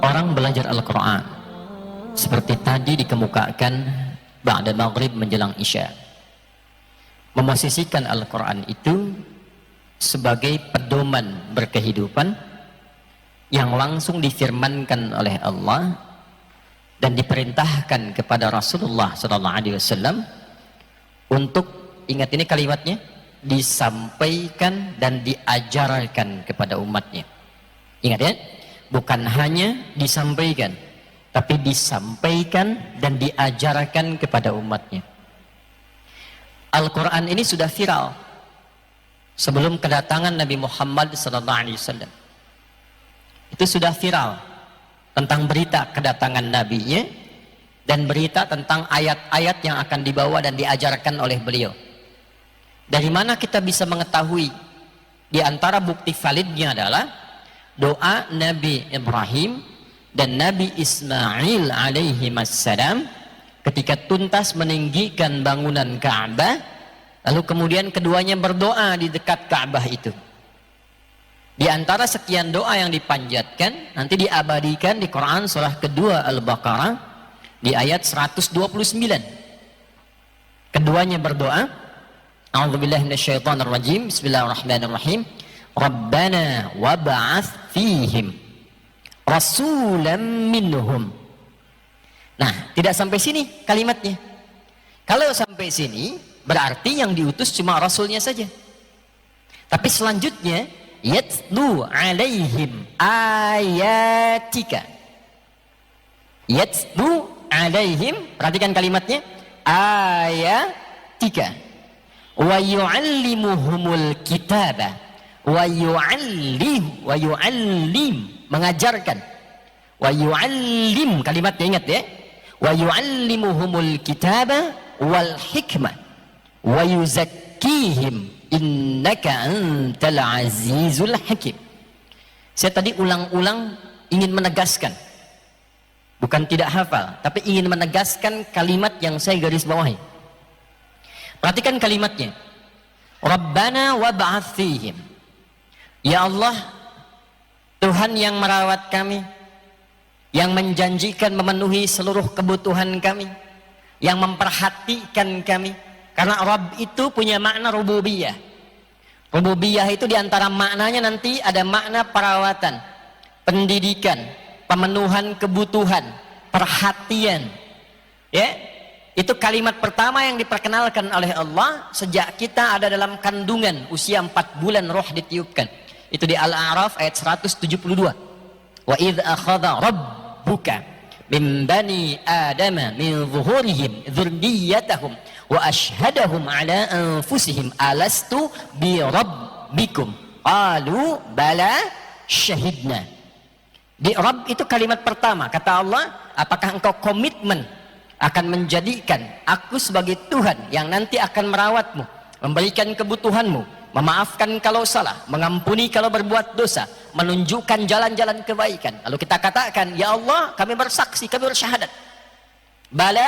orang belajar Al-Quran seperti tadi dikemukakan ba'da maghrib menjelang isya, memosisikan Al-Quran itu sebagai pedoman berkehidupan yang langsung difirmankan oleh Allah dan diperintahkan kepada Rasulullah SAW untuk, ingat ini kalimatnya, disampaikan dan diajarkan kepada umatnya. Ingat ya, bukan hanya disampaikan, tapi disampaikan dan diajarkan kepada umatnya. Al-Quran ini sudah viral sebelum kedatangan Nabi Muhammad SAW. Itu sudah viral tentang berita kedatangan Nabi-nya dan berita tentang ayat-ayat yang akan dibawa dan diajarkan oleh beliau. Dari mana kita bisa mengetahui? Di antara bukti validnya adalah doa Nabi Ibrahim dan Nabi Ismail alaihimassalam ketika tuntas meninggikan bangunan Ka'bah, lalu kemudian keduanya berdoa di dekat Ka'bah itu. Di antara sekian doa yang dipanjatkan, nanti diabadikan di Quran surah kedua Al-Baqarah di ayat 129. Keduanya berdoa, A'udzubillahi minasyaitonirrajim. Bismillahirrahmanirrahim. Rabbana wab'ats fihim rasulan minhum. Nah, tidak sampai sini kalimatnya. Kalau sampai sini berarti yang diutus cuma rasulnya saja. Tapi selanjutnya yatlu alaihim ayatika. Yatlu alaihim, perhatikan kalimatnya, ayatika. Wa yu'allimuhumul kitaba wa yu'allim, mengajarkan. Wa yu'allim, kalimatnya ingat ya, wa yu'allimuhumul kitaba wal hikmah wa yuzakkihim innaka antal azizul hakim. Saya tadi ulang-ulang ingin menegaskan, bukan tidak hafal, tapi ingin menegaskan kalimat yang saya garis bawahi. Perhatikan kalimatnya, Rabbana wab'ats fihim. Ya Allah, Tuhan yang merawat kami, yang menjanjikan memenuhi seluruh kebutuhan kami, yang memperhatikan kami. Karena Rabb itu punya makna rububiyah. Rububiyah itu diantara maknanya nanti ada makna perawatan, pendidikan, pemenuhan kebutuhan, perhatian. Ya, itu kalimat pertama yang diperkenalkan oleh Allah sejak kita ada dalam kandungan, usia 4 bulan roh ditiupkan. Itu di Al-A'raf ayat 172. Wa idh akhadha rabbuka min bani adama min zuhurihim dzurriyyatahum wa ashhadahum ala anfusihim alastu bi rabbikum qalu bala syahidna. Di Rabb itu kalimat pertama, kata Allah, apakah engkau komitmen akan menjadikan aku sebagai Tuhan yang nanti akan merawatmu, memberikan kebutuhanmu, memaafkan kalau salah, mengampuni kalau berbuat dosa, menunjukkan jalan-jalan kebaikan. Lalu kita katakan, ya Allah, kami bersaksi, kami bersyahadat, bala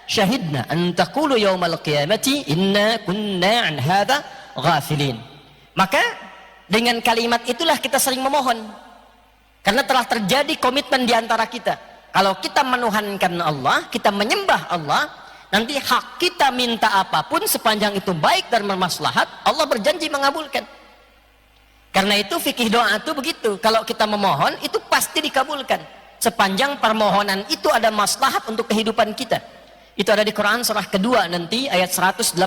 syahidna an taqulu yaumal qiyamati inna kunna an hadza ghafilin. Maka dengan kalimat itulah kita sering memohon, karena telah terjadi komitmen di antara kita. Kalau kita menuhankan Allah, kita menyembah Allah, nanti hak kita minta apapun sepanjang itu baik dan bermaslahat, Allah berjanji mengabulkan. Karena itu fikih doa itu begitu, kalau kita memohon itu pasti dikabulkan sepanjang permohonan itu ada maslahat untuk kehidupan kita. Itu ada di Quran surah kedua nanti ayat 186.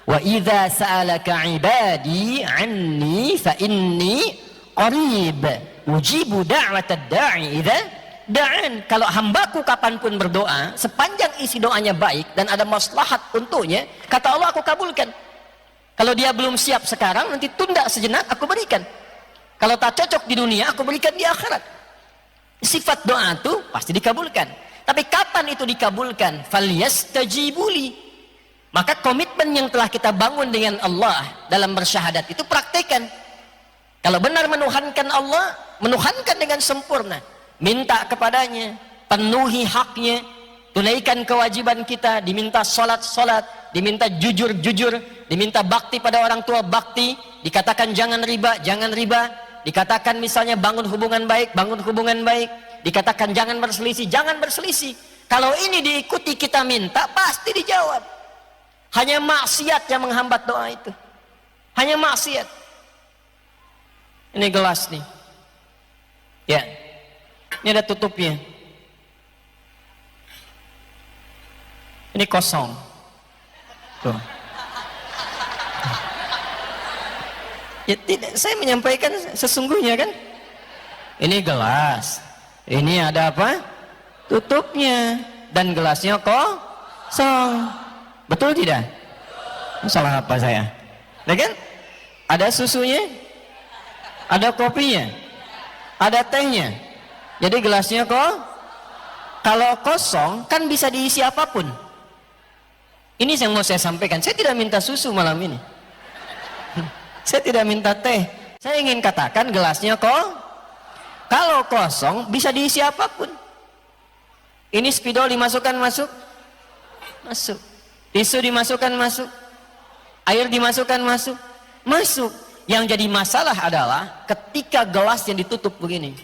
Wa idza sa'alaka ibadi anni fa inni qarib ujibu da'watad da'i idza dan kalau hambaku kapanpun berdoa, sepanjang isi doanya baik dan ada maslahat untuknya, kata Allah, aku kabulkan. Kalau dia belum siap sekarang, nanti tunda sejenak, aku berikan. Kalau tak cocok di dunia, aku berikan di akhirat. Sifat doa itu pasti dikabulkan. Tapi kapan itu dikabulkan? Falyastajibuli. Maka komitmen yang telah kita bangun dengan Allah dalam bersyahadat itu praktekan. Kalau benar menuhankan Allah, menuhankan dengan sempurna. Minta kepadanya, penuhi haknya, tunaikan kewajiban kita, diminta salat, diminta jujur, diminta bakti pada orang tua, bakti, dikatakan jangan riba, dikatakan misalnya bangun hubungan baik, Dikatakan jangan berselisih, jangan berselisih. Kalau ini diikuti kita minta, pasti dijawab. Hanya maksiat yang menghambat doa itu. Hanya maksiat. Ini gelas nih. Ya. Ini ada tutupnya. Ini kosong. Tuh. Ya tidak, saya menyampaikan sesungguhnya kan. Ini gelas. Ini ada apa? Tutupnya. Dan gelasnya kosong. Betul tidak? Salah apa saya? Nah kan? Ada susunya, ada kopinya, ada tehnya. Jadi gelasnya kalau kosong kan bisa diisi apapun. Ini yang mau saya sampaikan. Saya tidak minta susu malam ini. Saya tidak minta teh. Saya ingin katakan gelasnya kalau kosong bisa diisi apapun. Ini spidol dimasukkan masuk. Tisu dimasukkan masuk. Air dimasukkan masuk. Yang jadi masalah adalah ketika gelas yang ditutup begini.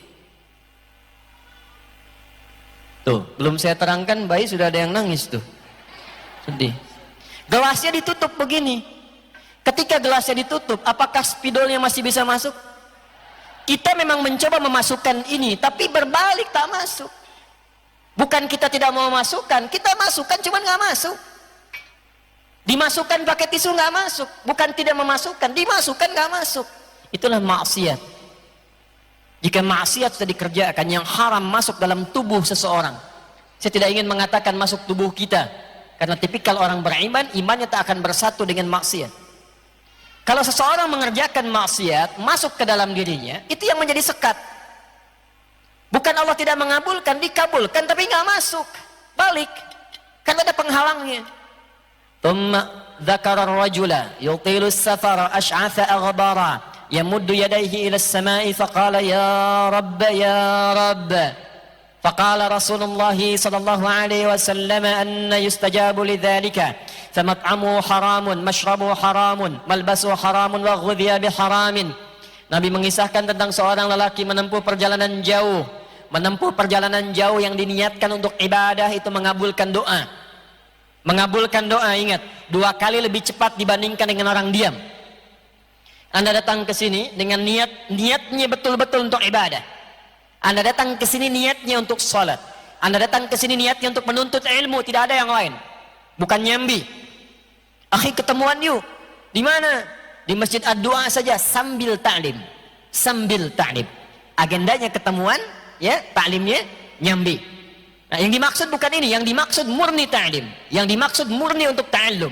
Tuh, belum saya terangkan bayi sudah ada yang nangis tuh. Sedih. Gelasnya ditutup begini. Ketika gelasnya ditutup, apakah spidolnya masih bisa masuk? Kita memang mencoba memasukkan ini, tapi berbalik tak masuk. Bukan kita tidak mau masukkan, kita masukkan cuman nggak masuk. Dimasukkan pakai tisu nggak masuk, bukan tidak memasukkan, dimasukkan nggak masuk. Itulah maksiat. Jika maksiat sudah dikerjakan yang haram masuk dalam tubuh seseorang, saya tidak ingin mengatakan masuk tubuh kita, karena tipikal orang beriman, imannya tak akan bersatu dengan maksiat. Kalau seseorang mengerjakan maksiat masuk ke dalam dirinya, itu yang menjadi sekat. Bukan Allah tidak mengabulkan, dikabulkan tapi nggak masuk, balik, karena ada penghalangnya. ثم ذكر الرجل يطيل السفر أشعث أغبارا يمد يديه إلى السماء فقال يا رب فقال رسول الله صلى الله عليه وسلم أن يستجاب لذلك فمطعمه حرام مشربه حرام ملبسه حرام وغذي بحرام. Nabi mengisahkan tentang seorang lelaki menempuh perjalanan jauh yang diniatkan untuk ibadah itu mengabulkan doa. Mengabulkan doa, ingat, 2 kali lebih cepat dibandingkan dengan orang diam. Anda datang ke sini dengan niatnya betul-betul untuk ibadah. Anda datang ke sini niatnya untuk sholat. Anda datang ke sini niatnya untuk menuntut ilmu, tidak ada yang lain. Bukan nyambi. Akhi, ketemuan yuk. Di mana? Di Masjid Ad-Du'a saja sambil ta'lim. Sambil ta'lim. Agendanya ketemuan, ya, ta'limnya nyambi. Nah, yang dimaksud bukan ini, yang dimaksud murni ta'lim, yang dimaksud murni untuk ta'allum,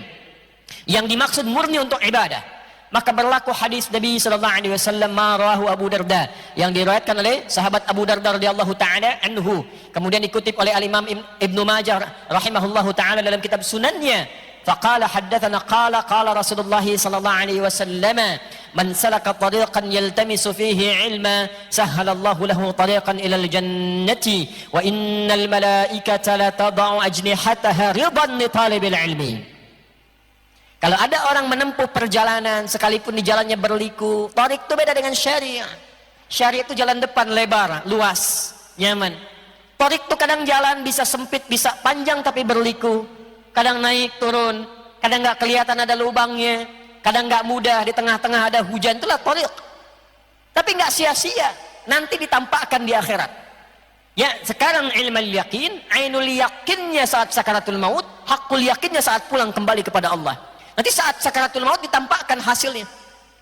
yang dimaksud murni untuk ibadah. Maka berlaku hadis Nabi sallallahu alaihi wasallam ma rawahu Abu Darda yang diriwayatkan oleh sahabat Abu Darda radhiyallahu taala anhu, kemudian dikutip oleh Al-Imam Ibnu Majah rahimahullahu taala dalam kitab Sunannya. Faqala haddatsana qala Rasulullah sallallahu alaihi wasallam man salaka tariqan yaltamisu fihi ilma sahhalallahu lahu tariqan ilal jannati wa innal malaikata la tad'u ajnihataha ridan li talibil ilmi. Kalau ada orang menempuh perjalanan sekalipun di jalannya berliku, tariq itu beda dengan syariah. Syariah itu jalan depan lebar, luas, nyaman. Tariq itu kadang jalan bisa sempit, bisa panjang tapi berliku. Kadang naik turun, kadang nggak kelihatan ada lubangnya, kadang nggak mudah, di tengah-tengah ada hujan, itulah tariq. Tapi nggak sia-sia, nanti ditampakkan di akhirat. Ya, sekarang ilmu yakin, ainul yakinnya saat sakaratul maut, hakul yakinnya saat pulang kembali kepada Allah. Nanti saat sakaratul maut ditampakkan hasilnya.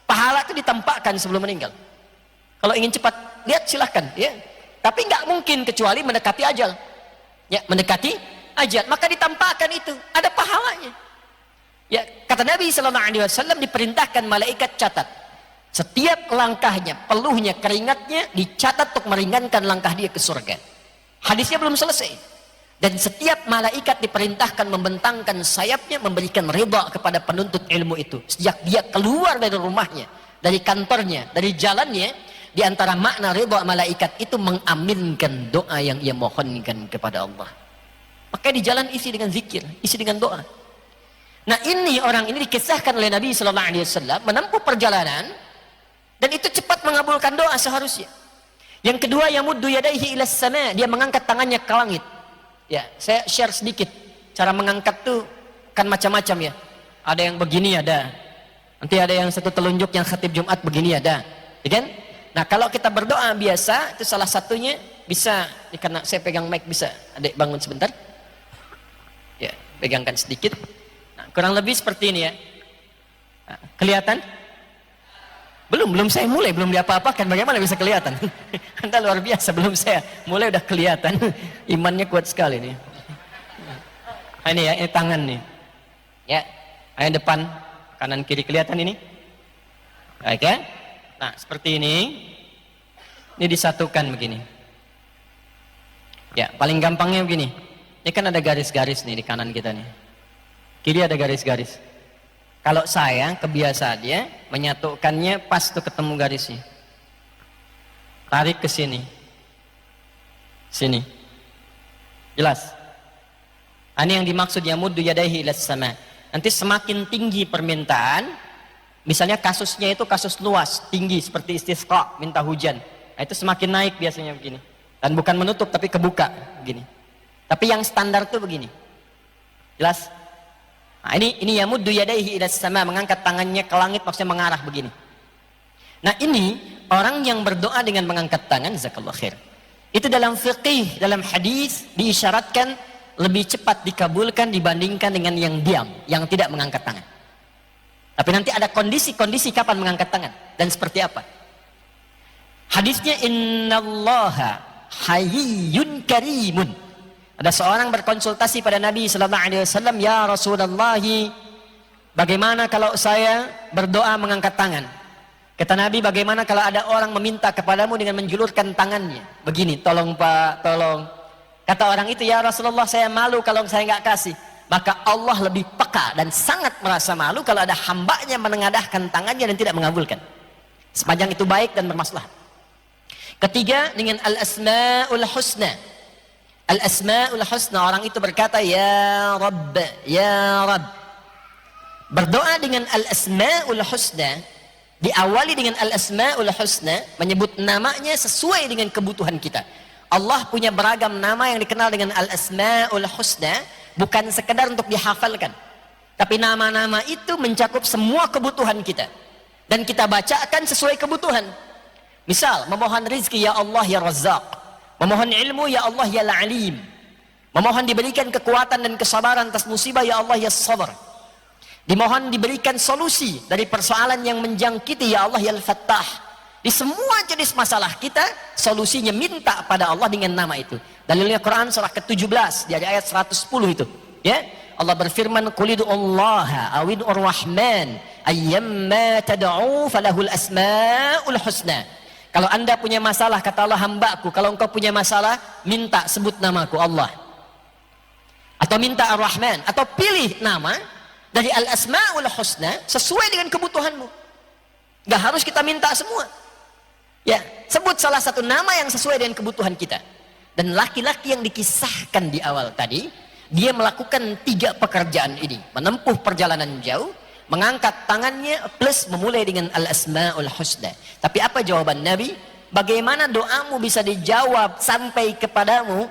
Pahala itu ditampakkan sebelum meninggal. Kalau ingin cepat lihat silahkan, ya. Tapi nggak mungkin kecuali mendekati ajal. Ya, mendekati ajal, maka ditampakkan itu, ada pahalanya. Ya, kata Nabi sallallahu alaihi wasallam diperintahkan malaikat catat. Setiap langkahnya, peluhnya, keringatnya dicatat untuk meringankan langkah dia ke surga. Hadisnya belum selesai. Dan setiap malaikat diperintahkan membentangkan sayapnya memberikan ridha kepada penuntut ilmu itu. Sejak dia keluar dari rumahnya, dari kantornya, dari jalannya, di antara makna ridha malaikat itu mengaminkan doa yang ia mohonkan kepada Allah. Maka di jalan isi dengan zikir, isi dengan doa. Nah, ini orang ini dikisahkan oleh Nabi sallallahu alaihi wasallam menempuh perjalanan dan itu cepat mengabulkan doa seharusnya. Yang kedua, yamuddu yadayhi ilas sama, dia mengangkat tangannya ke langit. Ya, saya share sedikit. Cara mengangkat tuh kan macam-macam ya. Ada yang begini ada. Nanti ada yang satu telunjuk yang khatib Jumat begini ada. Ya kan? Nah, kalau kita berdoa biasa, itu salah satunya bisa, karena saya pegang mic bisa. Adik bangun sebentar. Ya, pegangkan sedikit. Nah, kurang lebih seperti ini ya. Nah, kelihatan? Belum saya mulai, belum diapa-apakan. Bagaimana bisa kelihatan? Anda luar biasa, belum saya mulai udah kelihatan. Imannya kuat sekali nih. Nah, ini ya, ini tangan nih. Ya, yang depan, kanan kiri kelihatan ini. Oke? Nah, seperti ini. Ini disatukan begini. Ya, paling gampangnya begini. Ini kan ada garis-garis nih di kanan kita nih. Kiri ada garis-garis. Kalau saya kebiasaannya menyatukannya pas tuh ketemu garisnya. Tarik ke sini. Sini. Jelas? Ini yang dimaksud yamuddu yadayhi ilas sama. Nanti semakin tinggi permintaan, misalnya kasusnya itu kasus luas, tinggi seperti istisqa, minta hujan. Nah, itu semakin naik biasanya begini. Dan bukan menutup tapi kebuka begini. Tapi yang standar tuh begini. Jelas? Nah, ini yamuddu yadayhi ilas sama, mengangkat tangannya ke langit maksudnya mengarah begini. Nah, ini orang yang berdoa dengan mengangkat tangan, jazakallahu khair. Itu dalam fiqih, dalam hadis diisyaratkan lebih cepat dikabulkan dibandingkan dengan yang diam, yang tidak mengangkat tangan. Tapi nanti ada kondisi-kondisi kapan mengangkat tangan dan seperti apa. Hadisnya innallaha hayyun karimun. Ada seorang berkonsultasi pada Nabi sallallahu alaihi wasallam, ya Rasulullah, bagaimana kalau saya berdoa mengangkat tangan? Kata Nabi, bagaimana kalau ada orang meminta kepadamu dengan menjulurkan tangannya? Begini, tolong Pak, tolong. Kata orang itu, ya Rasulullah, saya malu kalau saya nggak kasih. Maka Allah lebih peka dan sangat merasa malu kalau ada hambanya menengadahkan tangannya dan tidak mengabulkan. Sepanjang itu baik dan bermaslahat. Ketiga, dengan al-asma'ul husna. Al-asma'ul husna, orang itu berkata, ya Rabb, ya Rabb. Berdoa dengan al-asma'ul husna, diawali dengan al-asma'ul husna, menyebut namanya sesuai dengan kebutuhan kita. Allah punya beragam nama yang dikenal dengan al-asma'ul husna, bukan sekedar untuk dihafalkan, tapi nama-nama itu mencakup semua kebutuhan kita dan kita bacakan sesuai kebutuhan. Misal, memohon rizki, ya Allah ya Razzaq. Memohon ilmu, ya Allah ya Alim. Memohon diberikan kekuatan dan kesabaran atas musibah, ya Allah ya Sabar. Dimohon diberikan solusi dari persoalan yang menjangkiti, ya Allah ya Al-Fattah. Di semua jenis masalah kita, solusinya minta pada Allah dengan nama itu. Dalilnya Quran surah ke-17 dari ayat 110 itu. Ya, Allah berfirman, "Qul ud'ullaha aw ud'ur rahman, ayyamma tad'u falahul asmaul husna." Kalau Anda punya masalah, kata Allah, hambaku, kalau engkau punya masalah, minta sebut namaku Allah. Atau minta Ar-Rahman, atau pilih nama dari al-asmaul husna sesuai dengan kebutuhanmu. Gak harus kita minta semua. Ya, sebut salah satu nama yang sesuai dengan kebutuhan kita. Dan laki-laki yang dikisahkan di awal tadi, dia melakukan 3 pekerjaan ini, menempuh perjalanan jauh, mengangkat tangannya plus memulai dengan al-asma'ul husna. Tapi apa jawaban Nabi? Bagaimana doamu bisa dijawab sampai kepadamu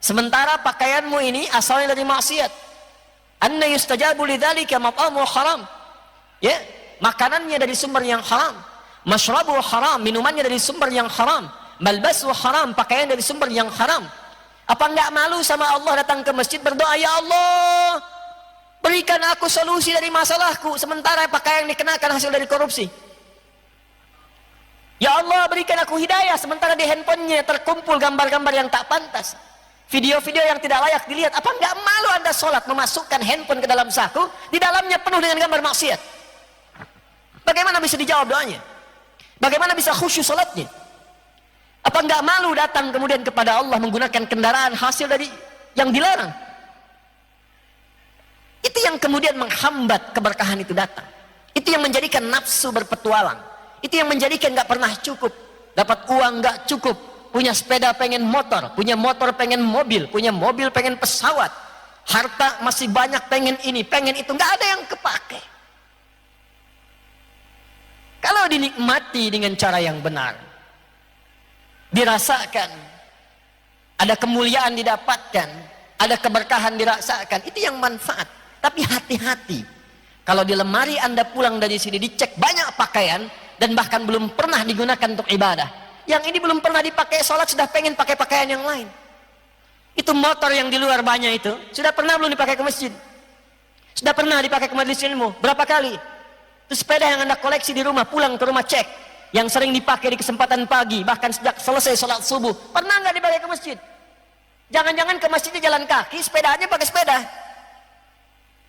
sementara pakaianmu ini asalnya dari maksiat? Anna yustajabu lidzalika mat'amu haram. Ya, makanannya dari sumber yang haram. Mashrabu haram, minumannya dari sumber yang haram. Malbasu haram, pakaian dari sumber yang haram. Apa enggak malu sama Allah datang ke masjid berdoa, ya Allah, berikan aku solusi dari masalahku, sementara pakaian yang dikenakan hasil dari korupsi. Ya Allah, berikan aku hidayah, sementara di handphonenya terkumpul gambar-gambar yang tak pantas, video-video yang tidak layak dilihat. Apa enggak malu Anda sholat memasukkan handphone ke dalam saku, di dalamnya penuh dengan gambar maksiat? Bagaimana bisa dijawab doanya? Bagaimana bisa khusyuk salatnya? Apa enggak malu datang kemudian kepada Allah menggunakan kendaraan hasil dari yang dilarang? Itu yang kemudian menghambat keberkahan itu datang. Itu yang menjadikan nafsu berpetualang. Itu yang menjadikan enggak pernah cukup. Dapat uang enggak cukup, punya sepeda pengen motor, punya motor pengen mobil, punya mobil pengen pesawat, harta masih banyak pengen ini, pengen itu, enggak ada yang kepake. Kalau dinikmati dengan cara yang benar, dirasakan, ada kemuliaan didapatkan, ada keberkahan dirasakan, itu yang manfaat. Tapi hati-hati, kalau di lemari Anda pulang dari sini dicek banyak pakaian dan bahkan belum pernah digunakan untuk ibadah, yang ini belum pernah dipakai sholat sudah pengen pakai pakaian yang lain. Itu motor yang di luar banyak itu sudah pernah belum dipakai ke masjid? Sudah pernah dipakai ke majelis ilmu? Berapa kali? Itu sepeda yang Anda koleksi di rumah, pulang ke rumah cek, yang sering dipakai di kesempatan pagi, bahkan sejak selesai sholat subuh, pernah nggak dipakai ke masjid? Jangan-jangan ke masjidnya jalan kaki, sepedanya pakai sepeda.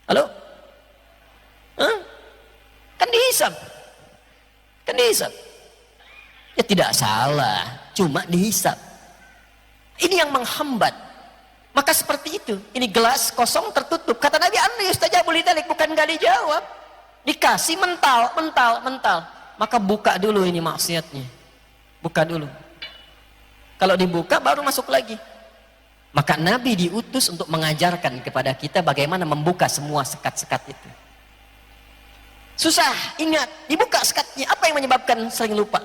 Halo? Hah? Kan dihisab. Kan dihisab. Ya tidak salah, cuma dihisab. Ini yang menghambat. Maka seperti itu, ini gelas kosong tertutup. Kata Nabi, Anda yustajabu lidzalik, bukan gak dijawab. Dikasih mental. Maka buka dulu ini maksiatnya. Buka dulu. Kalau dibuka baru masuk lagi. Maka Nabi diutus untuk mengajarkan kepada kita bagaimana membuka semua sekat-sekat itu. Susah, ingat, dibuka sekatnya. Apa yang menyebabkan sering lupa?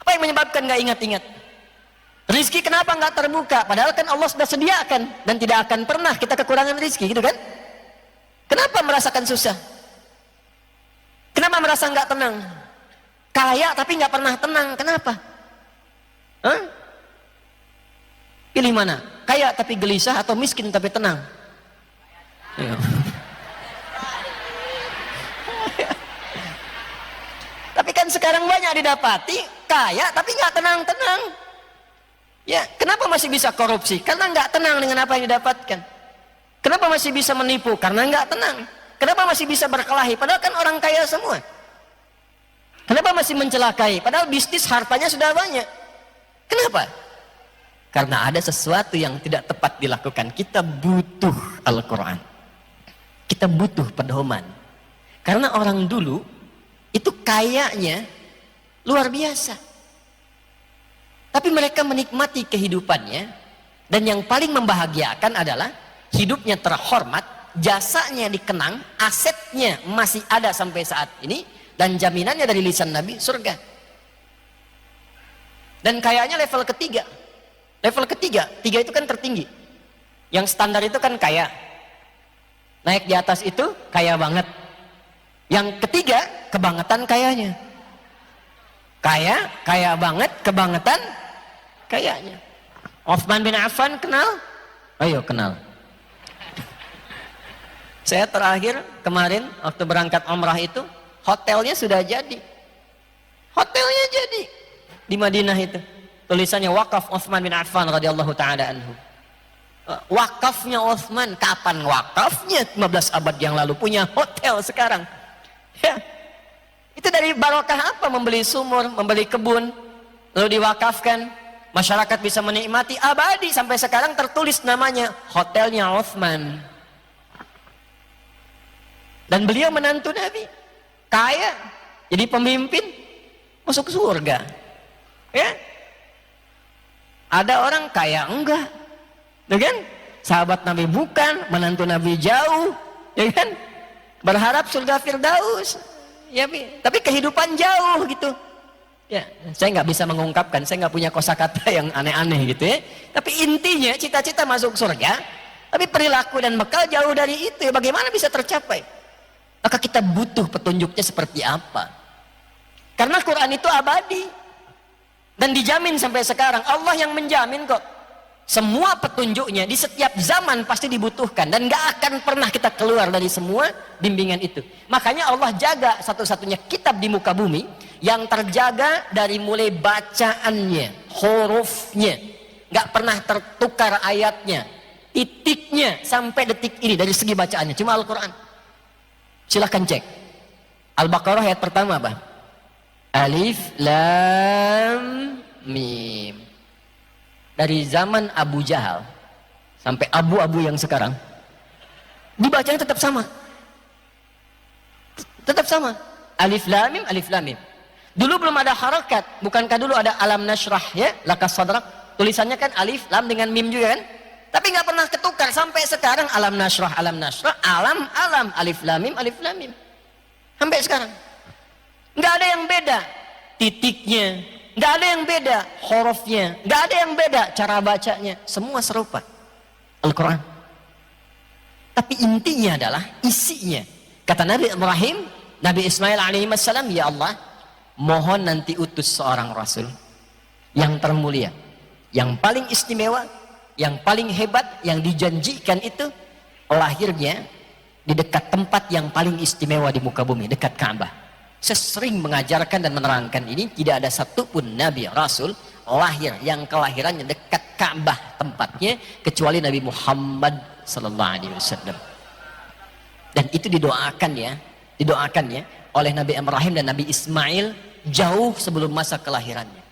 Apa yang menyebabkan gak ingat-ingat? Rizki kenapa nggak terbuka? Padahal kan Allah sudah sediakan dan tidak akan pernah kita kekurangan rizki, gitu kan? Kenapa merasakan susah? Kenapa merasa nggak tenang? Kaya tapi nggak pernah tenang, kenapa? Hah? Pilih mana? Kaya tapi gelisah atau miskin tapi tenang? Ayo. Tapi kan sekarang banyak didapati kaya tapi nggak tenang-tenang. Ya, kenapa masih bisa korupsi? Karena nggak tenang dengan apa yang didapatkan. Kenapa masih bisa menipu? Karena nggak tenang. Kenapa masih bisa berkelahi? Padahal kan orang kaya semua. Kenapa masih mencelakai? Padahal bisnis hartanya sudah banyak. Kenapa? Karena ada sesuatu yang tidak tepat dilakukan. Kita butuh Al-Quran. Kita butuh pedoman. Karena orang dulu itu kayanya luar biasa. Tapi mereka menikmati kehidupannya, dan yang paling membahagiakan adalah hidupnya terhormat, jasanya dikenang, asetnya masih ada sampai saat ini, dan jaminannya dari lisan Nabi surga. Dan kayaknya level ketiga. Level ketiga, tiga itu kan tertinggi. Yang standar itu kan kaya. Naik di atas itu kaya banget. Yang ketiga, kebangetan kayanya. Kaya banget, kebangetan kayaknya. Utsman bin Affan kenal? Ayo kenal. Saya terakhir kemarin waktu berangkat umrah itu, hotelnya sudah jadi. Hotelnya jadi di Madinah itu. Tulisannya wakaf Utsman bin Affan radhiyallahu taala anhu. Wakafnya Utsman, kapan wakafnya? 15 abad yang lalu, punya hotel sekarang. Ya. Itu dari barokah apa? Membeli sumur, membeli kebun, lalu diwakafkan. Masyarakat bisa menikmati abadi, sampai sekarang tertulis namanya hotelnya Utsman. Dan beliau menantu Nabi, kaya, jadi pemimpin, masuk surga. Ya, ada orang kaya enggak, ya kan? Sahabat Nabi bukan, menantu Nabi jauh, ya kan? Berharap surga Firdaus, ya, tapi kehidupan jauh gitu. Ya, saya nggak bisa mengungkapkan, saya nggak punya kosakata yang aneh-aneh gitu ya. Tapi intinya cita-cita masuk surga, tapi perilaku dan bekal jauh dari itu. Ya, bagaimana bisa tercapai? Maka kita butuh petunjuknya seperti apa? Karena Quran itu abadi dan dijamin sampai sekarang. Allah yang menjamin kok. Semua petunjuknya di setiap zaman pasti dibutuhkan, dan gak akan pernah kita keluar dari semua bimbingan itu. Makanya Allah jaga satu-satunya kitab di muka bumi yang terjaga dari mulai bacaannya, hurufnya, gak pernah tertukar ayatnya, titiknya sampai detik ini dari segi bacaannya, cuma Al-Quran. Silahkan cek Al-Baqarah ayat pertama apa? Alif Lam Mim. Dari zaman Abu Jahal sampai abu-abu yang sekarang dibacanya tetap sama, tetap sama. Alif Lam Mim, Alif Lam Mim. Dulu belum ada harakat, bukankah dulu ada alam nashrah ya, lakas sadrak, tulisannya kan alif lam dengan mim juga kan, tapi nggak pernah ketukar sampai sekarang. Alam nashrah, alam alif lam mim, sampai sekarang nggak ada yang beda. Titiknya, nggak ada yang beda hurufnya, nggak ada yang beda cara bacanya, semua serupa Al-Quran. Tapi intinya adalah isinya. Kata Nabi Ibrahim, Nabi Ismail alaihissalam, ya Allah, mohon nanti utus seorang Rasul yang termulia, yang paling istimewa, yang paling hebat, yang dijanjikan itu lahirnya di dekat tempat yang paling istimewa di muka bumi, dekat Ka'bah. Saya sering mengajarkan dan menerangkan ini, tidak ada satupun Nabi Rasul lahir yang kelahirannya dekat Ka'bah tempatnya kecuali Nabi Muhammad sallallahu alaihi wasallam. Dan itu didoakan ya oleh Nabi Ibrahim dan Nabi Ismail jauh sebelum masa kelahirannya.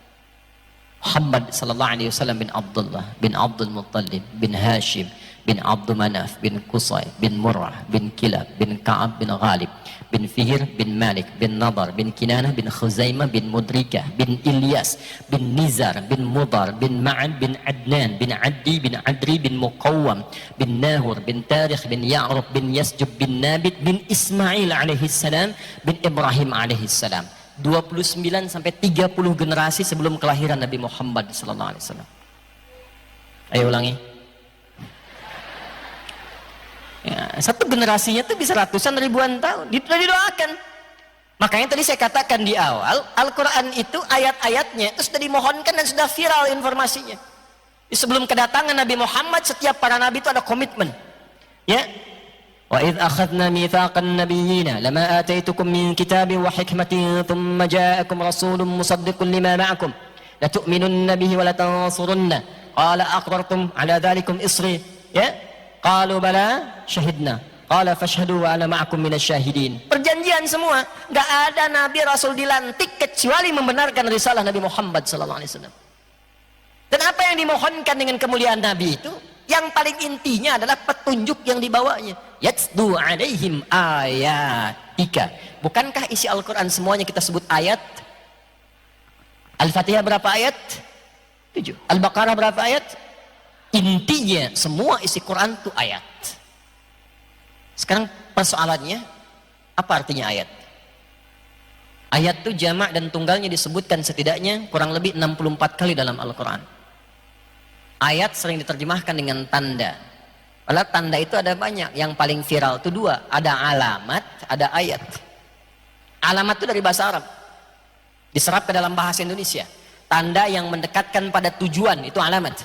Muhammad sallallahu alaihi wasallam bin Abdullah bin Abdul Muttalib bin Hashim bin Abdul Manaf bin Qusay bin Murrah bin Kilab bin Ka'ab bin Ghalib bin Fihr bin Malik bin Nadar bin Kinanah bin Khuzaimah bin Mudrikah bin Ilyas bin Nizar bin Mudar bin Ma'ad bin Adnan bin Addi bin Adri bin Muqawwam bin Nahur bin Tarikh bin Ya'rub bin Yasjub bin Nabit bin Ismail alaihissalam bin Ibrahim alaihissalam. 29 sampai 30 generasi sebelum kelahiran Nabi Muhammad sallallahu alaihi wasallam. Ayo ulangi. Ya, satu generasinya tuh bisa ratusan ribuan tahun. Sudah didoakan. Makanya tadi saya katakan di awal, Al-Quran itu ayat-ayatnya itu sudah dimohonkan dan sudah viral informasinya. Sebelum kedatangan Nabi Muhammad, setiap para nabi itu ada komitmen. Ya. Wa idh akhadna mitsaqan nabiyyina lama ataitukum min kitabin wa hikmatin thumma ja'akum rasulun musaddiqun lima ma'akum la tu'minunna bihi wa la tansurunna qala aqrartum ala dhalikum isri ya qalu bala syahidna qala fashhadu wa ana ma'akum minasyahidin. Perjanjian semua, enggak ada nabi rasul dilantik kecuali membenarkan risalah Nabi Muhammad sallallahu alaihi wasallam. Dan apa yang dimohonkan dengan kemuliaan nabi itu, yang paling intinya adalah petunjuk yang dibawanya. Yatsdu alaihim ayatika. Bukankah isi Al-Quran semuanya kita sebut ayat? Al-Fatihah berapa ayat? 7. Al-Baqarah berapa ayat? Intinya semua isi Quran itu ayat. Sekarang persoalannya, apa artinya ayat? Ayat itu jamak dan tunggalnya disebutkan setidaknya kurang lebih 64 kali dalam Al-Quran. Ayat sering diterjemahkan dengan tanda. Padahal tanda itu ada banyak. Yang paling viral itu 2. Ada alamat, ada ayat. Alamat itu dari bahasa Arab, diserap ke dalam bahasa Indonesia. Tanda yang mendekatkan pada tujuan, itu alamat.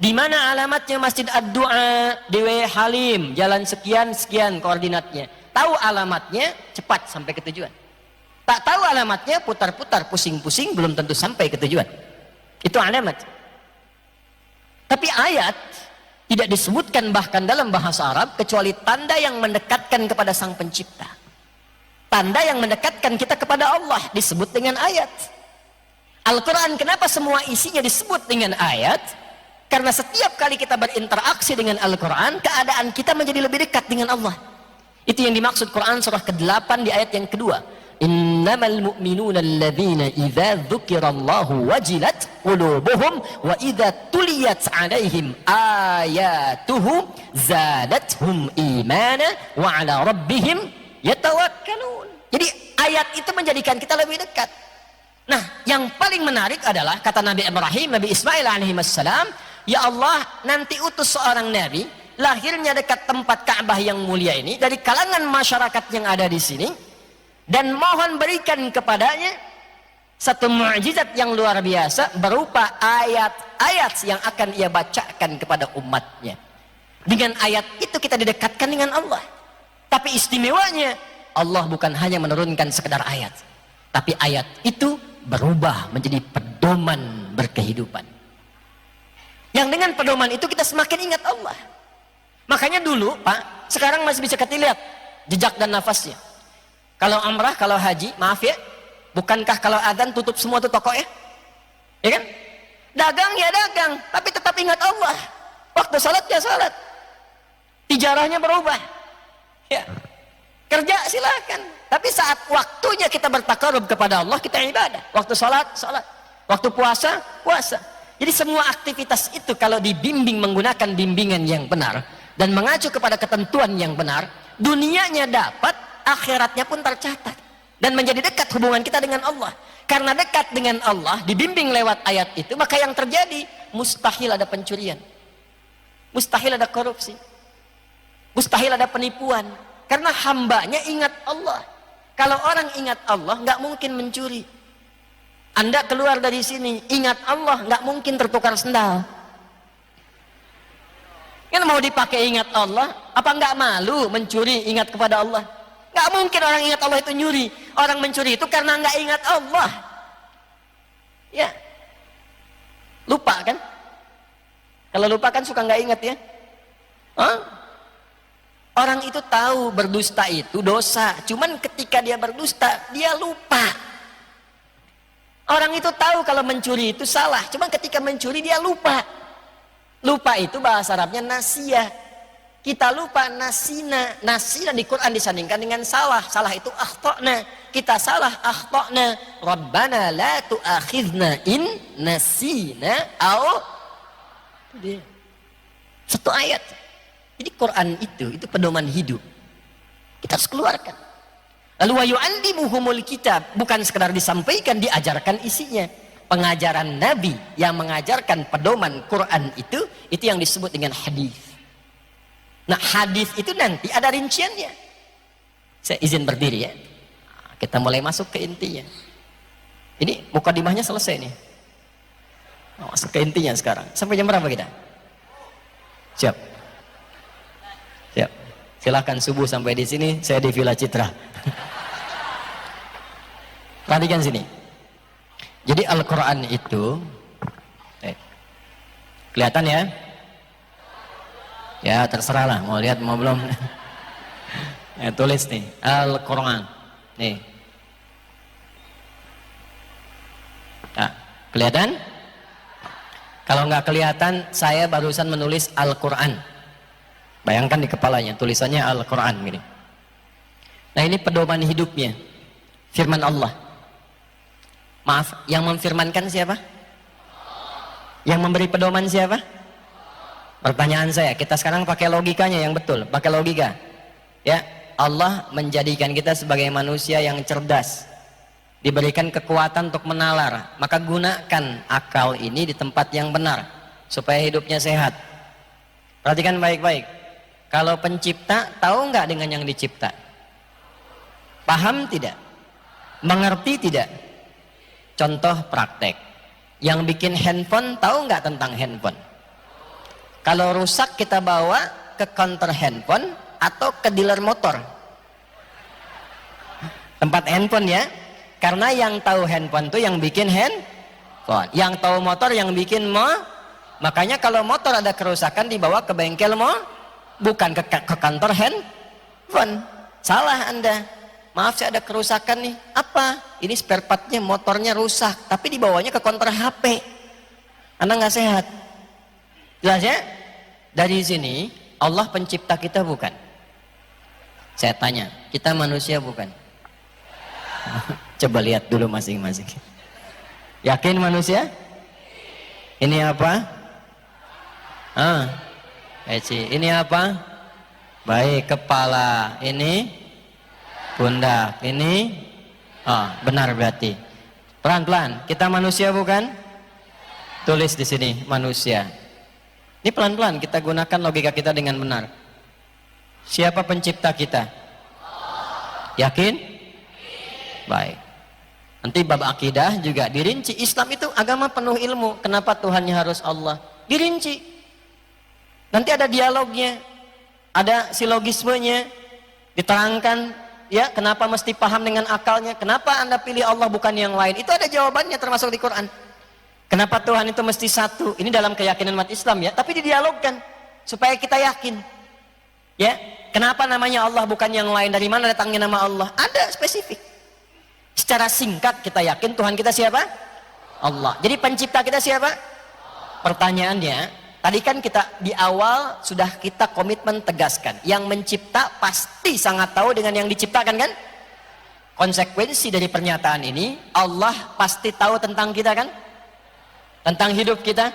Di mana alamatnya Masjid Ad-Du'a, Dewi Halim, jalan sekian koordinatnya. Tahu alamatnya, cepat sampai ke tujuan. Tak tahu alamatnya, putar-putar, pusing-pusing, belum tentu sampai ke tujuan. Itu alamat. Tapi ayat tidak disebutkan bahkan dalam bahasa Arab kecuali tanda yang mendekatkan kepada Sang Pencipta. Tanda yang mendekatkan kita kepada Allah disebut dengan ayat. Al-Quran kenapa semua isinya disebut dengan ayat? Karena setiap kali kita berinteraksi dengan Al-Quran, keadaan kita menjadi lebih dekat dengan Allah. Itu yang dimaksud Quran surah ke-8 di ayat yang kedua. Innamal mu'minuna alladzina idza dzukirallahu wajilat qulubuhum wa idza tuliyat 'alaihim ayatuhu zadatuhum imana wa 'ala rabbihim yatawakkalun. Jadi ayat itu menjadikan kita lebih dekat. Nah, yang paling menarik adalah kata Nabi Ibrahim, Nabi Ismail alaihissalam, ya Allah, nanti utus seorang nabi lahirnya dekat tempat Ka'bah yang mulia ini dari kalangan masyarakat yang ada di sini. Dan mohon berikan kepadanya satu mukjizat yang luar biasa berupa ayat-ayat yang akan ia bacakan kepada umatnya. Dengan ayat itu kita didekatkan dengan Allah. Tapi istimewanya, Allah bukan hanya menurunkan sekedar ayat, tapi ayat itu berubah menjadi pedoman berkehidupan. Yang dengan pedoman itu kita semakin ingat Allah. Makanya dulu Pak, sekarang masih bisa kita lihat jejak dan nafasnya. Kalau umrah, kalau haji, maaf ya, bukankah kalau adzan tutup semua tuh toko ya? Ya kan? Dagang ya dagang, tapi tetap ingat Allah. Waktu salat ya salat. Tijarahnya berubah. Ya. Kerja silakan. Tapi saat waktunya kita bertakarub kepada Allah, kita ibadah. Waktu salat, salat. Waktu puasa, puasa. Jadi semua aktivitas itu kalau dibimbing menggunakan bimbingan yang benar dan mengacu kepada ketentuan yang benar, dunianya dapat, akhiratnya pun tercatat. dan menjadi dekat hubungan kita dengan Allah. Karena dekat dengan Allah, dibimbing lewat ayat itu, maka yang terjadi mustahil ada pencurian, mustahil ada korupsi, mustahil ada penipuan. Karena hambanya ingat Allah. Kalau orang ingat Allah, nggak mungkin mencuri. Anda keluar dari sini ingat Allah, nggak mungkin tertukar sendal. Kan mau dipakai ingat Allah, apa nggak malu mencuri ingat kepada Allah? Nggak mungkin orang ingat Allah itu nyuri. Orang mencuri itu karena nggak ingat Allah. Ya, lupa kan? Kalau lupa kan suka nggak ingat ya. Hah? Orang itu tahu berdusta itu dosa, cuman ketika dia berdusta dia lupa. Orang itu tahu kalau mencuri itu salah, cuman ketika mencuri dia lupa. Lupa itu bahasa Arabnya nasiyah. Kita lupa nasina. Nasina di Quran disandingkan dengan salah. Salah itu akhtana. Kita salah akhtana. Rabbana la tu'akhidna in nasina au. Satu ayat. Jadi Quran itu pedoman hidup. Kita harus keluarkan. Lalu wa yu'allimuhumul kitab, bukan sekedar disampaikan, diajarkan isinya. Pengajaran Nabi yang mengajarkan pedoman Quran itu yang disebut dengan hadis. Nah, hadis itu nanti ada rinciannya. Saya izin berdiri ya. Kita mulai masuk ke intinya. Ini mukadimahnya selesai nih. Masuk ke intinya sekarang. Sampai jam berapa kita? Siap. Siap. Silahkan subuh sampai di sini, saya di Villa Citra. Perhatikan sini. Jadi Al-Quran itu kelihatan ya? Ya terserah lah, mau lihat mau belum. Ya, tulis nih Al-Quran nih. Nah, kelihatan? Kalau nggak kelihatan, saya barusan menulis Al-Quran. Bayangkan di kepalanya tulisannya Al-Quran gini. Nah, ini pedoman hidupnya, firman Allah. Maaf, yang memfirmankan siapa? Yang memberi pedoman siapa? Pertanyaan saya, kita sekarang pakai logikanya yang betul, pakai logika. Ya, Allah menjadikan kita sebagai manusia yang cerdas, diberikan kekuatan untuk menalar. Maka gunakan akal ini di tempat yang benar supaya hidupnya sehat. Perhatikan baik-baik. Kalau pencipta tahu nggak dengan yang dicipta? Paham tidak? Mengerti tidak? Contoh praktek, yang bikin handphone tahu nggak tentang handphone? Kalau rusak kita bawa ke counter handphone atau ke dealer motor? Tempat handphone ya, karena yang tahu handphone tuh yang bikin handphone, yang tahu motor yang bikin makanya kalau motor ada kerusakan dibawa ke bengkel bukan ke kantor handphone. Salah Anda. Maaf saya ada kerusakan nih. Apa? Ini spare partnya motornya rusak, tapi dibawanya ke konter HP. Anda nggak sehat. Jelas ya? Dari sini Allah pencipta kita bukan? Saya tanya, kita manusia bukan? Coba lihat dulu masing-masing. Yakin manusia? Ini apa? Ini apa? Baik, kepala. Ini pundak, ini benar berarti. Pelan-pelan, kita manusia bukan? Tulis di sini manusia. Ini pelan-pelan kita gunakan logika kita dengan benar. Siapa pencipta kita? Yakin? Baik. Nanti bab akidah juga dirinci. Islam itu agama penuh ilmu. Kenapa Tuhannya harus Allah? Dirinci. Nanti ada dialognya, ada silogismenya, diterangkan. Ya, kenapa mesti paham dengan akalnya? Kenapa Anda pilih Allah bukan yang lain? Itu ada jawabannya termasuk di Quran. Kenapa Tuhan itu mesti satu? Ini dalam keyakinan umat Islam ya, tapi didialogkan supaya kita yakin. Ya, kenapa namanya Allah bukan yang lain? Dari mana datangnya nama Allah? Ada spesifik. Secara singkat kita yakin Tuhan kita siapa? Allah. Jadi pencipta kita siapa? Pertanyaannya, tadi kan kita di awal sudah kita komitmen tegaskan, yang mencipta pasti sangat tahu dengan yang diciptakan kan? Konsekuensi dari pernyataan ini, Allah pasti tahu tentang kita kan? Tentang hidup kita,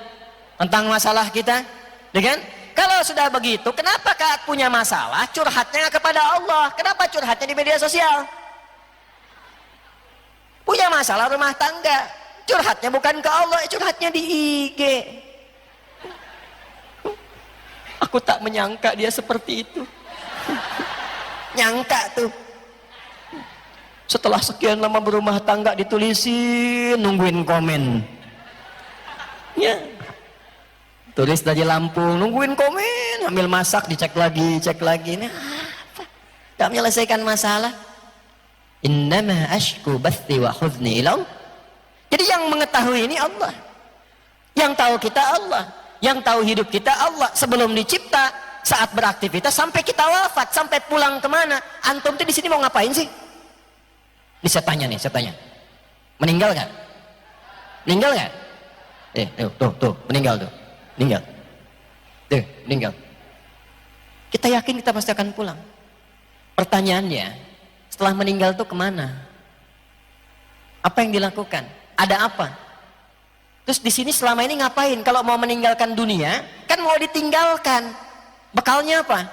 tentang masalah kita, dengan kalau sudah begitu, kenapa Kak punya masalah curhatnya kepada Allah? Kenapa curhatnya di media sosial? punya masalah rumah tangga, curhatnya bukan ke Allah, curhatnya di IG. Aku tak menyangka dia seperti itu. Nyangka tuh. Setelah sekian lama berumah tangga ditulisin, nungguin komen. Ya. Tulis dari Lampung, nungguin komen, ambil masak, dicek lagi, cek lagi. Ini apa? Gak menyelesaikan masalah. Innama ashku bathi wa khuzni ilau. Jadi yang mengetahui ini Allah. Yang tahu kita Allah. Yang tahu hidup kita Allah. Sebelum dicipta, saat beraktivitas, sampai kita wafat, sampai pulang kemana. Antum tuh di sini mau ngapain sih? Ini saya tanya nih, saya tanya. Meninggal gak? Meninggal gak? Tuh, meninggal tuh. Meninggal. Tuh, meninggal. Kita yakin kita pasti akan pulang. Pertanyaannya, setelah meninggal tuh kemana? Apa yang dilakukan? Ada apa? Terus di sini selama ini ngapain? Kalau mau meninggalkan dunia, kan mau ditinggalkan. Bekalnya apa?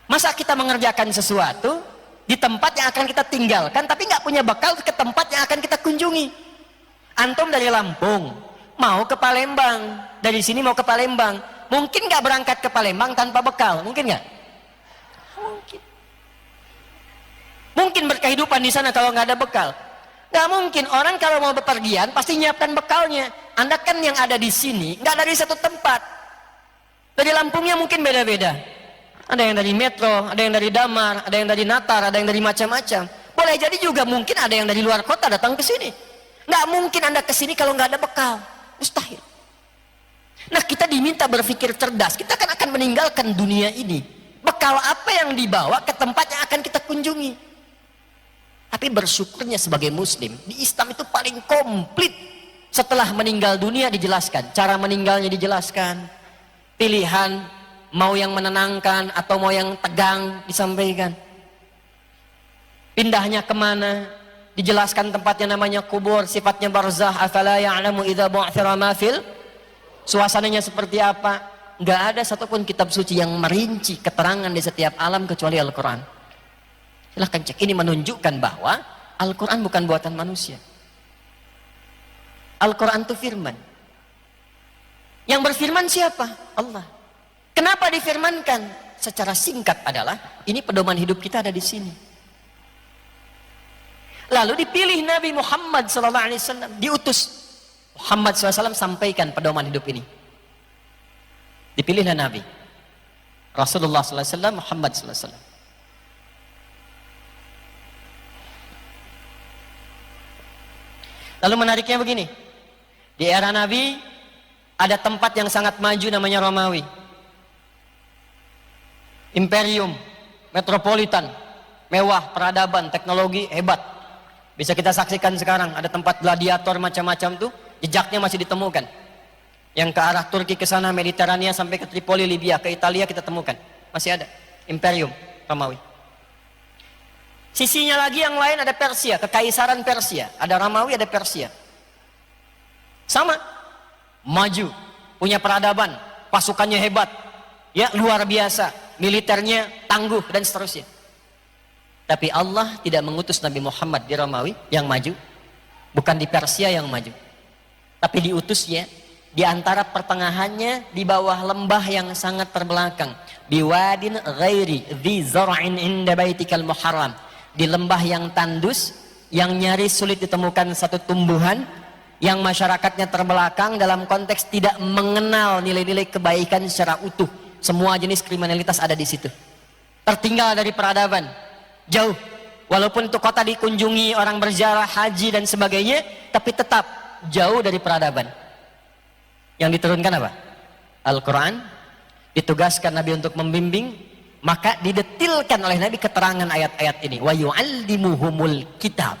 Masa kita mengerjakan sesuatu di tempat yang akan kita tinggalkan, tapi nggak punya bekal ke tempat yang akan kita kunjungi. Antum dari Lampung mau ke Palembang, dari sini mau ke Palembang, mungkin nggak berangkat ke Palembang tanpa bekal, mungkin nggak? Mungkin. Mungkin berkehidupan di sana kalau nggak ada bekal. Nggak mungkin. Orang kalau mau bepergian pasti nyiapkan bekalnya. Anda kan yang ada di sini nggak dari satu tempat. Dari Lampungnya mungkin beda-beda. Ada yang dari Metro, ada yang dari Damar, ada yang dari Natar, ada yang dari macam-macam. Boleh jadi juga mungkin ada yang dari luar kota datang ke sini. Nggak mungkin Anda ke sini kalau nggak ada bekal. Mustahil. Nah, kita diminta berpikir cerdas. Kita kan akan meninggalkan dunia ini. Bekal apa yang dibawa ke tempat yang akan kita kunjungi? Tapi bersyukurnya sebagai muslim, di Islam itu paling komplit. Setelah meninggal dunia dijelaskan, cara meninggalnya dijelaskan, pilihan mau yang menenangkan atau mau yang tegang disampaikan, pindahnya kemana dijelaskan, tempatnya namanya kubur, sifatnya barzah, afala ya'lamu idza bu'thira ma fil, suasananya seperti apa. Nggak ada satupun kitab suci yang merinci keterangan di setiap alam kecuali Al-Quran. Silahkan cek. Ini menunjukkan bahwa Al-Quran bukan buatan manusia. Al-Quran itu firman. Yang berfirman siapa? Allah. Kenapa difirmankan? Secara singkat adalah, ini pedoman hidup kita ada di sini. Lalu dipilih Nabi Muhammad SAW, diutus Muhammad SAW sampaikan pedoman hidup ini. Dipilihlah Nabi Rasulullah SAW, Muhammad SAW. Lalu menariknya begini, di era Nabi ada tempat yang sangat maju namanya Romawi, imperium, metropolitan, mewah, peradaban, teknologi hebat. Bisa kita saksikan sekarang ada tempat gladiator macam-macam tuh, jejaknya masih ditemukan. Yang ke arah Turki, ke sana Mediterania sampai ke Tripoli, Libya, ke Italia kita temukan, masih ada imperium Romawi. Sisinya lagi yang lain ada Persia, kekaisaran Persia, ada Romawi, ada Persia. Sama, maju, punya peradaban, pasukannya hebat, ya luar biasa, militernya tangguh dan seterusnya. Tapi Allah tidak mengutus Nabi Muhammad di Romawi yang maju, bukan di Persia yang maju, tapi diutusnya di antara pertengahannya, di bawah lembah yang sangat terbelakang, biwadin ghairi dzi zar'in inda baitikal muharram, di lembah yang tandus, yang nyaris sulit ditemukan satu tumbuhan, yang masyarakatnya terbelakang dalam konteks tidak mengenal nilai-nilai kebaikan secara utuh. Semua jenis kriminalitas ada di situ. Tertinggal dari peradaban, jauh. Walaupun itu kota dikunjungi orang berziarah, haji dan sebagainya, tapi tetap jauh dari peradaban. Yang diturunkan apa? Al-Quran. Ditugaskan Nabi untuk membimbing, maka didetilkan oleh Nabi keterangan ayat-ayat ini. Wa yu'allimuhumul kitab.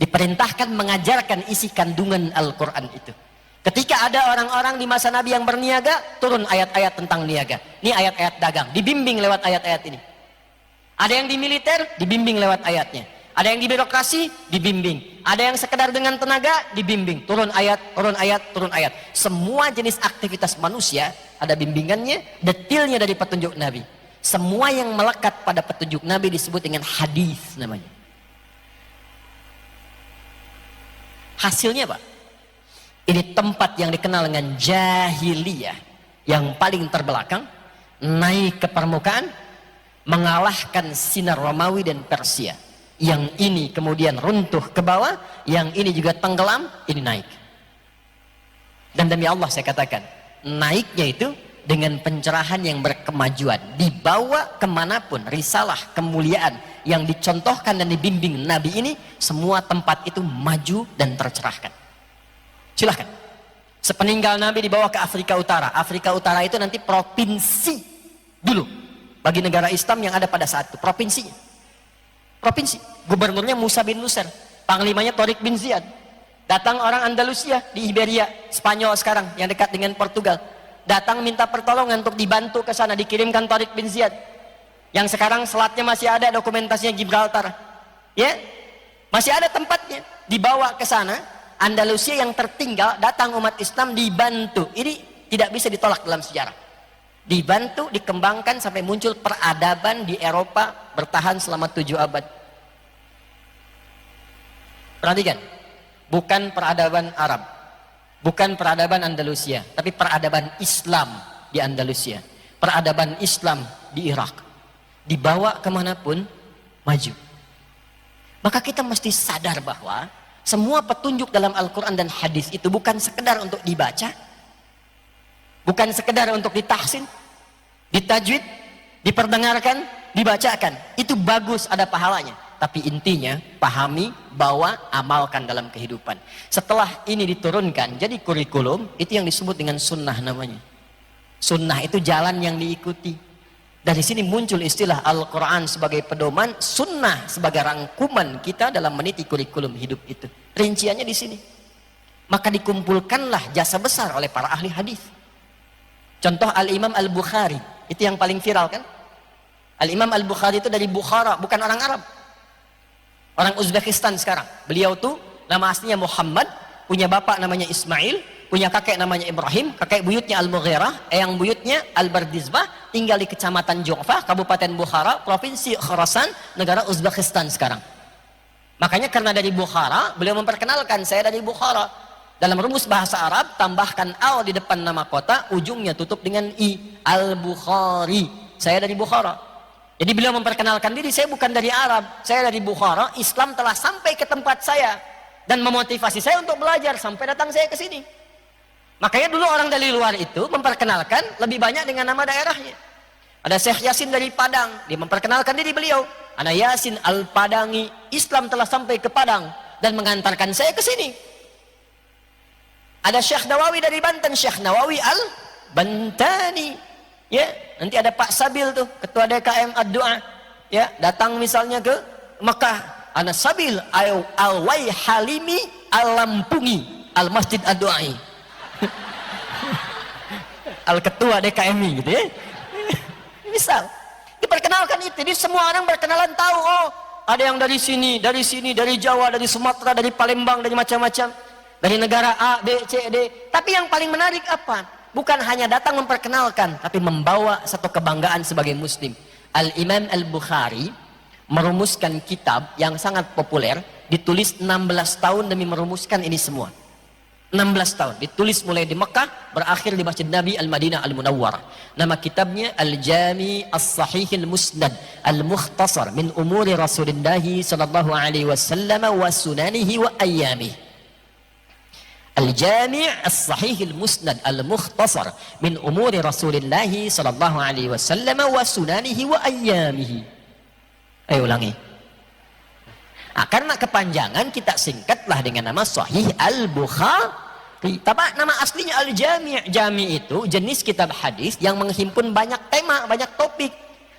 Diperintahkan mengajarkan isi kandungan Al-Quran itu. Ketika ada orang-orang di masa Nabi yang berniaga, turun ayat-ayat tentang niaga. Ini ayat-ayat dagang, dibimbing lewat ayat-ayat ini. Ada yang di militer, dibimbing lewat ayatnya. Ada yang di birokrasi, dibimbing. Ada yang sekedar dengan tenaga, dibimbing. Turun ayat, turun ayat, turun ayat. Semua jenis aktivitas manusia ada bimbingannya, detilnya dari petunjuk Nabi. Semua yang melekat pada petunjuk Nabi disebut dengan hadis namanya. Hasilnya apa? Ini tempat yang dikenal dengan jahiliyah, yang paling terbelakang, naik ke permukaan, mengalahkan sinar Romawi dan Persia. Yang ini kemudian runtuh ke bawah, yang ini juga tenggelam, ini naik. Dan demi Allah saya katakan, naiknya itu dengan pencerahan yang berkemajuan. Dibawa kemanapun risalah kemuliaan yang dicontohkan dan dibimbing Nabi ini, semua tempat itu maju dan tercerahkan. Silahkan. Sepeninggal Nabi dibawa ke Afrika Utara. Afrika Utara itu nanti provinsi dulu bagi negara Islam yang ada pada saat itu. Provinsinya. Provinsi. Gubernurnya Musa bin Nusir. Panglimanya Tariq bin Ziyad. Datang orang Andalusia di Iberia, Spanyol sekarang yang dekat dengan Portugal. Datang minta pertolongan untuk dibantu ke sana, dikirimkan Tariq bin Ziyad. Yang sekarang selatnya masih ada, dokumentasinya Gibraltar. Ya? Masih ada tempatnya. Dibawa ke sana, Andalusia yang tertinggal, datang umat Islam dibantu. Ini tidak bisa ditolak dalam sejarah. Dibantu, dikembangkan sampai muncul peradaban di Eropa bertahan selama 7 abad. Perhatikan, bukan peradaban Arab, bukan peradaban Andalusia, tapi peradaban Islam di Andalusia, peradaban Islam di Irak. Dibawa kemanapun, maju. Maka kita mesti sadar bahwa semua petunjuk dalam Al-Quran dan hadis itu bukan sekedar untuk dibaca, bukan sekedar untuk ditahsin, ditajwid, diperdengarkan, dibacakan. Itu bagus, ada pahalanya. Tapi intinya, pahami, bawa, amalkan dalam kehidupan. Setelah ini diturunkan, jadi kurikulum, itu yang disebut dengan sunnah namanya. Sunnah itu jalan yang diikuti. Dari sini muncul istilah Al-Quran sebagai pedoman, sunnah sebagai rangkuman kita dalam meniti kurikulum hidup itu. Rinciannya di sini. Maka dikumpulkanlah jasa besar oleh para ahli hadis. Contoh Al-Imam Al-Bukhari, itu yang paling viral kan? Al-Imam Al-Bukhari itu dari Bukhara, bukan orang Arab. Orang Uzbekistan sekarang. Beliau tuh nama aslinya Muhammad, punya bapak namanya Ismail, punya kakek namanya Ibrahim, kakek buyutnya Al-Mughirah, eyang buyutnya Al-Bardizbah, tinggal di kecamatan Ju'fah, Kabupaten Bukhara, Provinsi Khorasan, negara Uzbekistan sekarang. Makanya karena dari Bukhara, beliau memperkenalkan, saya dari Bukhara. Dalam rumus bahasa Arab, tambahkan al di depan nama kota, ujungnya tutup dengan i. Al-Bukhari. Saya dari Bukhara. Jadi beliau memperkenalkan diri, saya bukan dari Arab, saya dari Bukhara. Islam telah sampai ke tempat saya dan memotivasi saya untuk belajar sampai datang saya ke sini. Makanya dulu orang dari luar itu memperkenalkan lebih banyak dengan nama daerahnya. Ada Syekh Yasin dari Padang, dia memperkenalkan diri beliau. Ana Yasin Al-Padangi, Islam telah sampai ke Padang dan mengantarkan saya ke sini. Ada Syekh Nawawi dari Banten, Syekh Nawawi Al-Bantani. Ya, nanti ada Pak Sabil tuh, ketua DKM Ad-Du'a. Ya, datang misalnya ke Mekah, ana Sabil Al-Waihalimi Al-Lampungi Al-Masjid Ad-Du'ai. Al-Ketua DKMI gitu ya. Misal, diperkenalkan itu, jadi semua orang berkenalan tahu, oh, ada yang dari sini, dari Jawa, dari Sumatera, dari Palembang, dari macam-macam. Dari negara A, B, C, D. Tapi yang paling menarik apa? Bukan hanya datang memperkenalkan, tapi membawa satu kebanggaan sebagai muslim. Al-Imam Al-Bukhari merumuskan kitab yang sangat populer, ditulis 16 tahun demi merumuskan ini semua. 16 tahun, ditulis mulai di Mekah, berakhir di Masjid Nabi Al-Madinah Al-Munawwarah. Nama kitabnya Al-Jami As-Sahih Al-Musnad Al-Mukhtasar min umuri Rasulullah sallallahu alaihi wasallam wa sunanihi wa ayyamihi. Al-Jami' As-Sahih Al-Musnad Al-Mukhtasar min umuri Rasulullah sallallahu alaihi wasallam wa sunanihi wa ayyamihi. Ayo ulangi. Karena kepanjangan kita singkatlah dengan nama Sahih Al-Bukhari. Tapi nama aslinya Al-Jami'. Jami' itu jenis kitab hadis yang menghimpun banyak tema, banyak topik.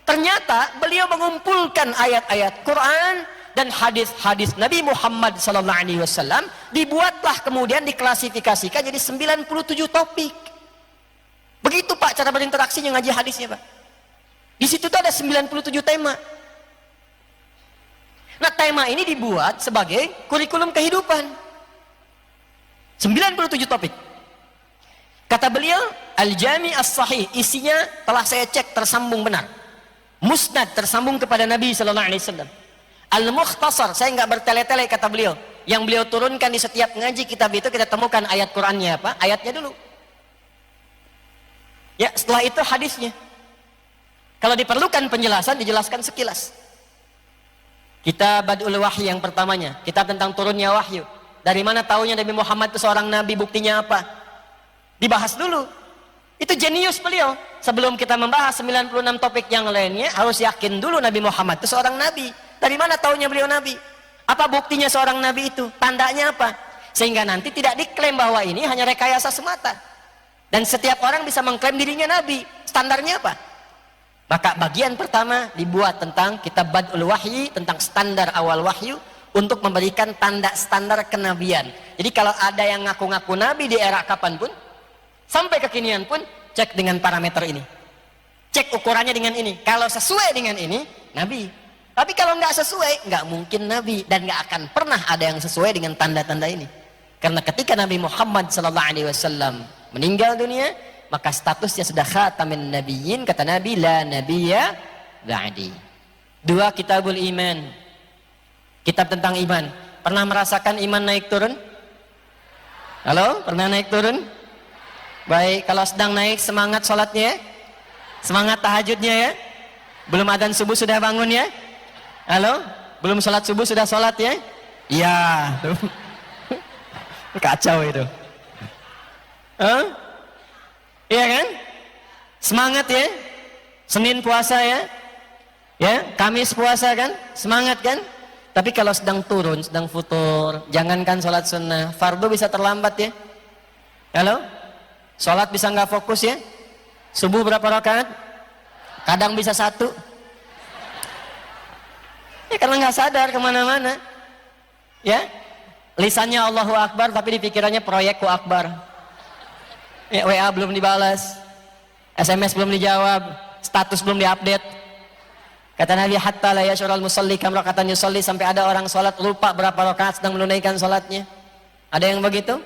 Ternyata beliau mengumpulkan ayat-ayat Quran dan hadis-hadis Nabi Muhammad sallallahu alaihi wasallam, dibuatlah kemudian diklasifikasikan jadi 97 topik. Begitu Pak cara berinteraksinya ngaji hadisnya Pak. Di situ tuh ada 97 tema. Nah, tema ini dibuat sebagai kurikulum kehidupan. 97 topik. Kata beliau, Al-Jami As-Sahih, isinya telah saya cek tersambung benar. Musnad tersambung kepada Nabi sallallahu alaihi wasallam. Al-Mukhtasar, saya nggak bertele-tele kata beliau, Yang beliau turunkan di setiap ngaji kitab itu kita temukan ayat Qur'annya apa? Ayatnya dulu. Ya, setelah itu hadisnya. Kalau diperlukan penjelasan, dijelaskan sekilas. Kitab Badul Wahyi yang pertamanya, kitab tentang turunnya wahyu. Dari mana taunya Nabi Muhammad itu seorang nabi, buktinya apa? Dibahas dulu. Itu jenius beliau. Sebelum kita membahas 96 topik yang lainnya, harus yakin dulu Nabi Muhammad itu seorang nabi. Dari mana taunya beliau nabi? Apa buktinya seorang nabi itu? Tandanya apa? Sehingga nanti tidak diklaim bahwa ini hanya rekayasa semata. Dan setiap orang bisa mengklaim dirinya nabi. Standarnya apa? Maka bagian pertama dibuat tentang kitab Badul Wahyi, tentang standar awal wahyu, untuk memberikan tanda standar kenabian. Jadi kalau ada yang ngaku-ngaku nabi di era kapanpun, sampai kekinian pun, cek dengan parameter ini. Cek ukurannya dengan ini. Kalau sesuai dengan ini, nabi. Tapi kalau nggak sesuai, nggak mungkin nabi. Dan nggak akan pernah ada yang sesuai dengan tanda-tanda ini. Karena ketika Nabi Muhammad SAW meninggal dunia, maka statusnya sudah khatamin nabiyyin, kata Nabi, la nabiyya ba'di. 2, kitabul iman. Kitab tentang iman. Pernah merasakan iman naik turun? Halo? Pernah naik turun? Baik, kalau sedang naik, semangat sholatnya ya? Semangat tahajudnya ya? Belum adzan subuh sudah bangun ya? Halo? Belum sholat subuh sudah sholat ya? Iya. Kacau itu. Iya kan? Semangat ya? Senin puasa ya? Ya, Kamis puasa kan? Semangat kan? Tapi kalau sedang turun, sedang futur, jangankan sholat sunnah, fardu bisa terlambat ya? Halo? Sholat bisa nggak fokus ya? Subuh berapa rakaat? Kadang bisa 1. Ya karena nggak sadar kemana-mana. Ya? Lisannya Allahu Akbar, tapi di pikirannya proyekku Akbar. Ya, WA belum dibalas, SMS belum dijawab, status belum diupdate. Kata Nabi, hatta la yash'ural musalli kam rakatan yusalli, sampai ada orang sholat lupa berapa rakaat sedang menunaikan sholatnya. Ada yang begitu?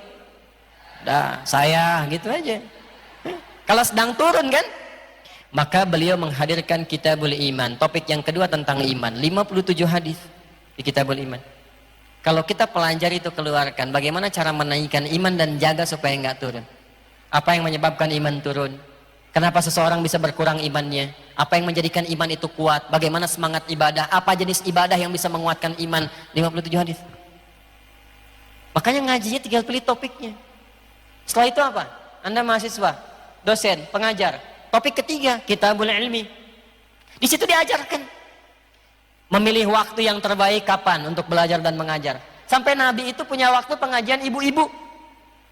Dah, saya gitu aja. Kalau sedang turun kan? Maka beliau menghadirkan Kitabul Iman. Topik yang kedua tentang iman, 57 hadis di Kitabul Iman. Kalau kita pelajari itu, keluarkan bagaimana cara menaikkan iman dan jaga supaya nggak turun. Apa yang menyebabkan iman turun? Kenapa seseorang bisa berkurang imannya? Apa yang menjadikan iman itu kuat? Bagaimana semangat ibadah? Apa jenis ibadah yang bisa menguatkan iman? 57 hadis. Makanya ngajinya tinggal pilih topiknya. Setelah itu apa? Anda mahasiswa, dosen, pengajar. Topik ketiga, Kitabul Ilmi. Di situ diajarkan memilih waktu yang terbaik kapan untuk belajar dan mengajar. Sampai Nabi itu punya waktu pengajian ibu-ibu.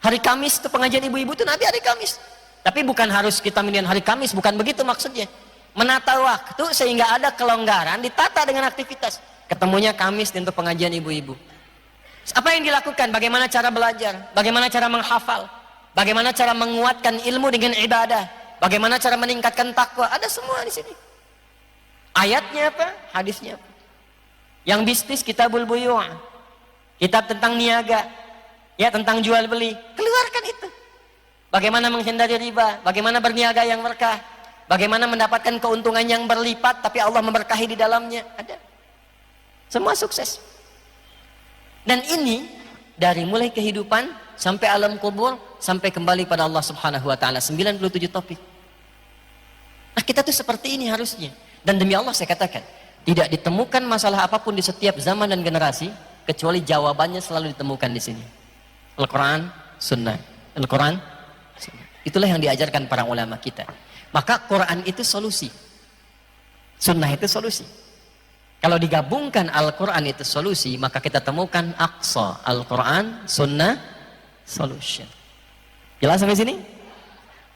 Hari Kamis itu pengajian ibu-ibu itu Nabi hari Kamis. Tapi bukan harus kita milih hari Kamis, bukan begitu maksudnya. Menata waktu sehingga ada kelonggaran, ditata dengan aktivitas. Ketemunya Kamis untuk pengajian ibu-ibu. Apa yang dilakukan? Bagaimana cara belajar? Bagaimana cara menghafal? Bagaimana cara menguatkan ilmu dengan ibadah? Bagaimana cara meningkatkan takwa? Ada semua di sini. Ayatnya apa? Hadisnya apa? Yang bisnis, Kitabul Buyu'. Kitab tentang niaga. Ya, tentang jual beli, keluarkan itu. Bagaimana menghindari riba, bagaimana berniaga yang berkah, bagaimana mendapatkan keuntungan yang berlipat tapi Allah memberkahi di dalamnya. Ada. Semua sukses. Dan ini dari mulai kehidupan sampai alam kubur, sampai kembali pada Allah Subhanahu wa taala, 97 topik. Nah, kita tuh seperti ini harusnya. Dan demi Allah saya katakan, tidak ditemukan masalah apapun di setiap zaman dan generasi kecuali jawabannya selalu ditemukan di sini. Al-Quran, Sunnah. Al-Quran, Sunnah. Itulah yang diajarkan para ulama kita. Maka Quran itu solusi, Sunnah itu solusi. Kalau digabungkan Al-Quran itu solusi, maka kita temukan Aqsa, Al-Quran, Sunnah, solution. Jelas sampai sini?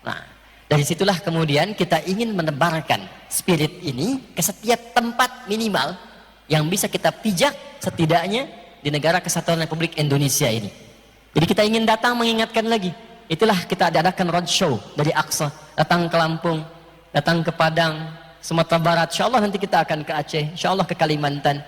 Nah, dari situlah kemudian kita ingin menebarkan spirit ini ke setiap tempat minimal yang bisa kita pijak setidaknya di negara Kesatuan Republik Indonesia ini. Jadi kita ingin datang mengingatkan lagi. Itulah kita adakan roadshow dari Aqsa, datang ke Lampung, datang ke Padang, Sumatera Barat. Insya Allah nanti kita akan ke Aceh, insya Allah ke Kalimantan.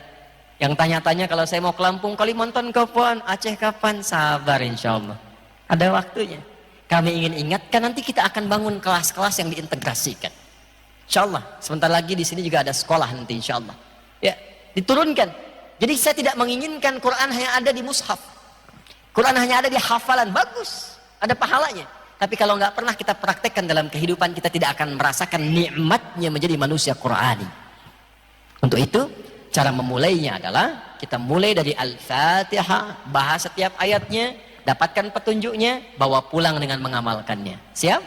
Yang tanya-tanya kalau saya mau ke Lampung, Kalimantan kapan? Aceh kapan? Sabar insya Allah. Ada waktunya. Kami ingin ingatkan, nanti kita akan bangun kelas-kelas yang diintegrasikan. Insya Allah. Sebentar lagi di sini juga ada sekolah nanti insya Allah. Ya, diturunkan. Jadi saya tidak menginginkan Quran hanya ada di mushaf. Quran hanya ada di hafalan, bagus, ada pahalanya. Tapi kalau nggak pernah kita praktekkan dalam kehidupan, kita tidak akan merasakan nikmatnya menjadi manusia Qurani. Untuk itu, cara memulainya adalah kita mulai dari Al-Fatihah, bahas setiap ayatnya, dapatkan petunjuknya, bawa pulang dengan mengamalkannya. Siap?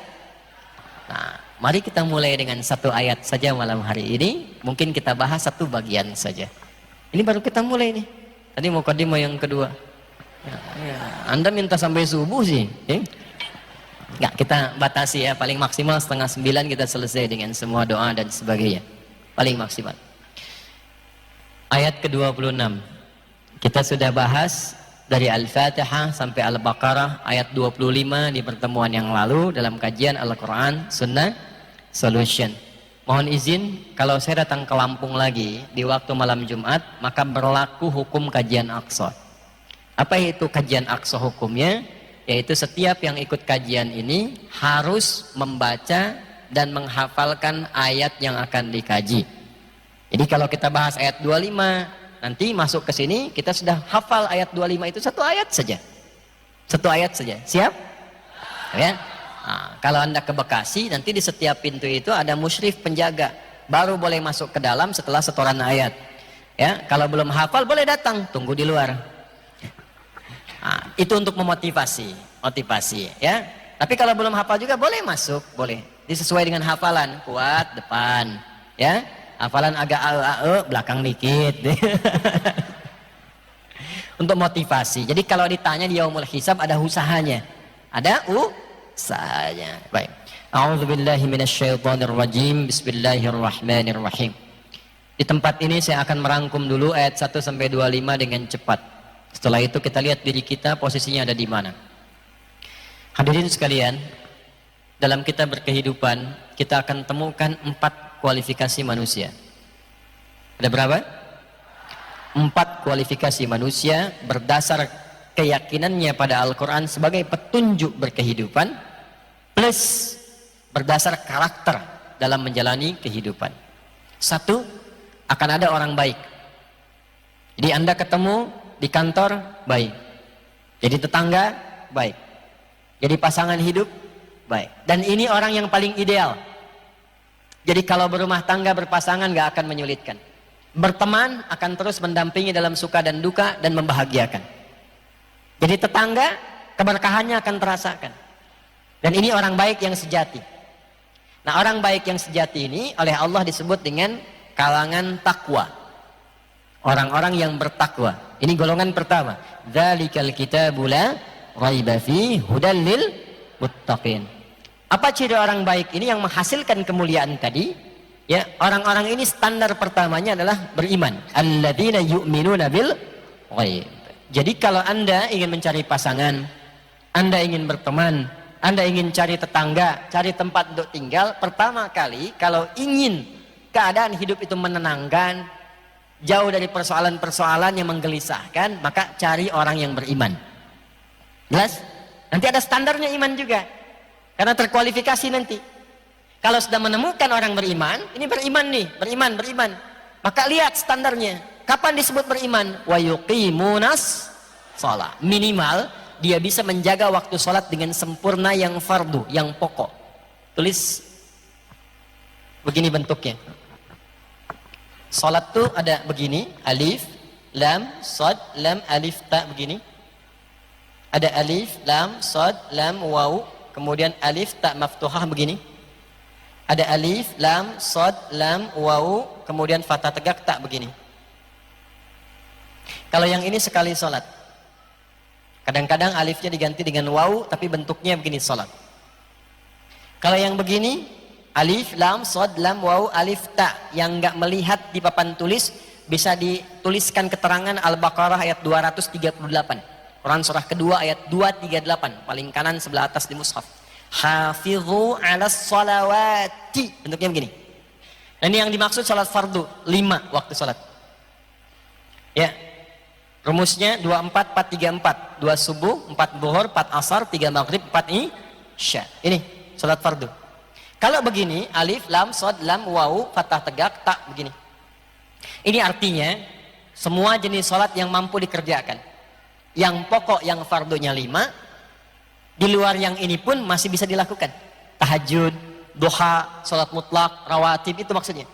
Nah, mari kita mulai dengan satu ayat saja malam hari ini. Mungkin kita bahas satu bagian saja. Ini baru kita mulai nih. Tadi mau mukadimah yang kedua. Ya, Anda minta sampai subuh sih. Nggak, kita batasi ya, paling maksimal 8:30 kita selesai dengan semua doa dan sebagainya. Paling maksimal. Ayat ke-26. Kita sudah bahas dari Al-Fatihah sampai Al-Baqarah ayat 25 di pertemuan yang lalu dalam kajian Al-Quran Sunnah Solution. Mohon izin, kalau saya datang ke Lampung lagi di waktu malam Jumat, maka berlaku hukum kajian Aqsa. Apa itu kajian Aqsa hukumnya? Yaitu setiap yang ikut kajian ini harus membaca dan menghafalkan ayat yang akan dikaji. Jadi kalau kita bahas ayat 25, nanti masuk ke sini kita sudah hafal ayat 25 itu satu ayat saja. Satu ayat saja. Siap? Ya. Nah, kalau Anda ke Bekasi, nanti di setiap pintu itu ada musyrif penjaga. Baru boleh masuk ke dalam setelah setoran ayat. Ya, kalau belum hafal boleh datang, tunggu di luar. Nah, itu untuk memotivasi, ya. Tapi kalau belum hafal juga boleh masuk, boleh. Disesuai dengan hafalan, kuat depan, ya. Hafalan agak belakang dikit. Untuk motivasi. Jadi kalau ditanya di yaumul hisab ada usahanya. Ada usahanya. Baik. A'udzubillahi minasyaitonirrajim. Bismillahirrahmanirrahim. Di tempat ini saya akan merangkum dulu ayat 1 sampai 25 dengan cepat. Setelah itu kita lihat diri kita posisinya ada di mana. Hadirin sekalian, dalam kita berkehidupan kita akan temukan 4 kualifikasi manusia. Ada berapa? 4 kualifikasi manusia berdasar keyakinannya pada Al-Quran sebagai petunjuk berkehidupan, plus berdasar karakter dalam menjalani kehidupan. 1, akan ada orang baik. Jadi Anda ketemu di kantor, baik. Jadi tetangga, baik. Jadi pasangan hidup, baik. Dan ini orang yang paling ideal. Jadi kalau berumah tangga, berpasangan gak akan menyulitkan. Berteman akan terus mendampingi dalam suka dan duka dan membahagiakan. Jadi tetangga, keberkahannya akan terasakan. Dan ini orang baik yang sejati. Nah, orang baik yang sejati ini oleh Allah disebut dengan kalangan takwa. Orang-orang yang bertakwa. Ini golongan pertama. Dzalikal kitabu la raiba fihi hudal lil muttaqin. Apa ciri orang baik ini yang menghasilkan kemuliaan tadi? Ya, orang-orang ini standar pertamanya adalah beriman. Alladzina yu'minuna bil ghaib. Jadi kalau Anda ingin mencari pasangan, Anda ingin berteman, Anda ingin cari tetangga, cari tempat untuk tinggal, pertama kali kalau ingin keadaan hidup itu menenangkan, jauh dari persoalan-persoalan yang menggelisahkan, maka cari orang yang beriman. Jelas? Nanti ada standarnya iman juga. Karena terkualifikasi nanti. Kalau sudah menemukan orang beriman, ini beriman nih, beriman. Maka lihat standarnya. Kapan disebut beriman? Wa yuqimunas shalah. Minimal dia bisa menjaga waktu sholat dengan sempurna yang fardu, yang pokok. Tulis begini bentuknya. Salat tuh ada begini, alif, lam, shad, lam, alif, ta begini. Ada alif, lam, shad, lam, waw, kemudian alif, ta maftuhah begini. Ada alif, lam, shad, lam, waw, kemudian fathah tegak ta begini. Kalau yang ini sekali salat. Kadang-kadang alifnya diganti dengan waw tapi bentuknya begini salat. Kalau yang begini alif, lam, shad, lam, waw, alif, ta yang nggak melihat di papan tulis bisa dituliskan keterangan Al-Baqarah ayat 238. Quran surah kedua ayat 238 paling kanan sebelah atas di mushaf. Hafidhu 'alas shalawati. Bentuknya begini. Dan yang dimaksud salat fardu 5 waktu salat. Ya. Rumusnya 24 4 3 4. 2 subuh, 4 zuhur, 4 asar, 3 maghrib, 4 isya. Ini salat fardu. Kalau begini, alif, lam, shad, lam, waw, fathah tegak, ta begini. Ini artinya semua jenis sholat yang mampu dikerjakan. Yang pokok, yang fardunya 5, di luar yang ini pun masih bisa dilakukan. Tahajud, duha, sholat mutlak, rawatib, itu maksudnya.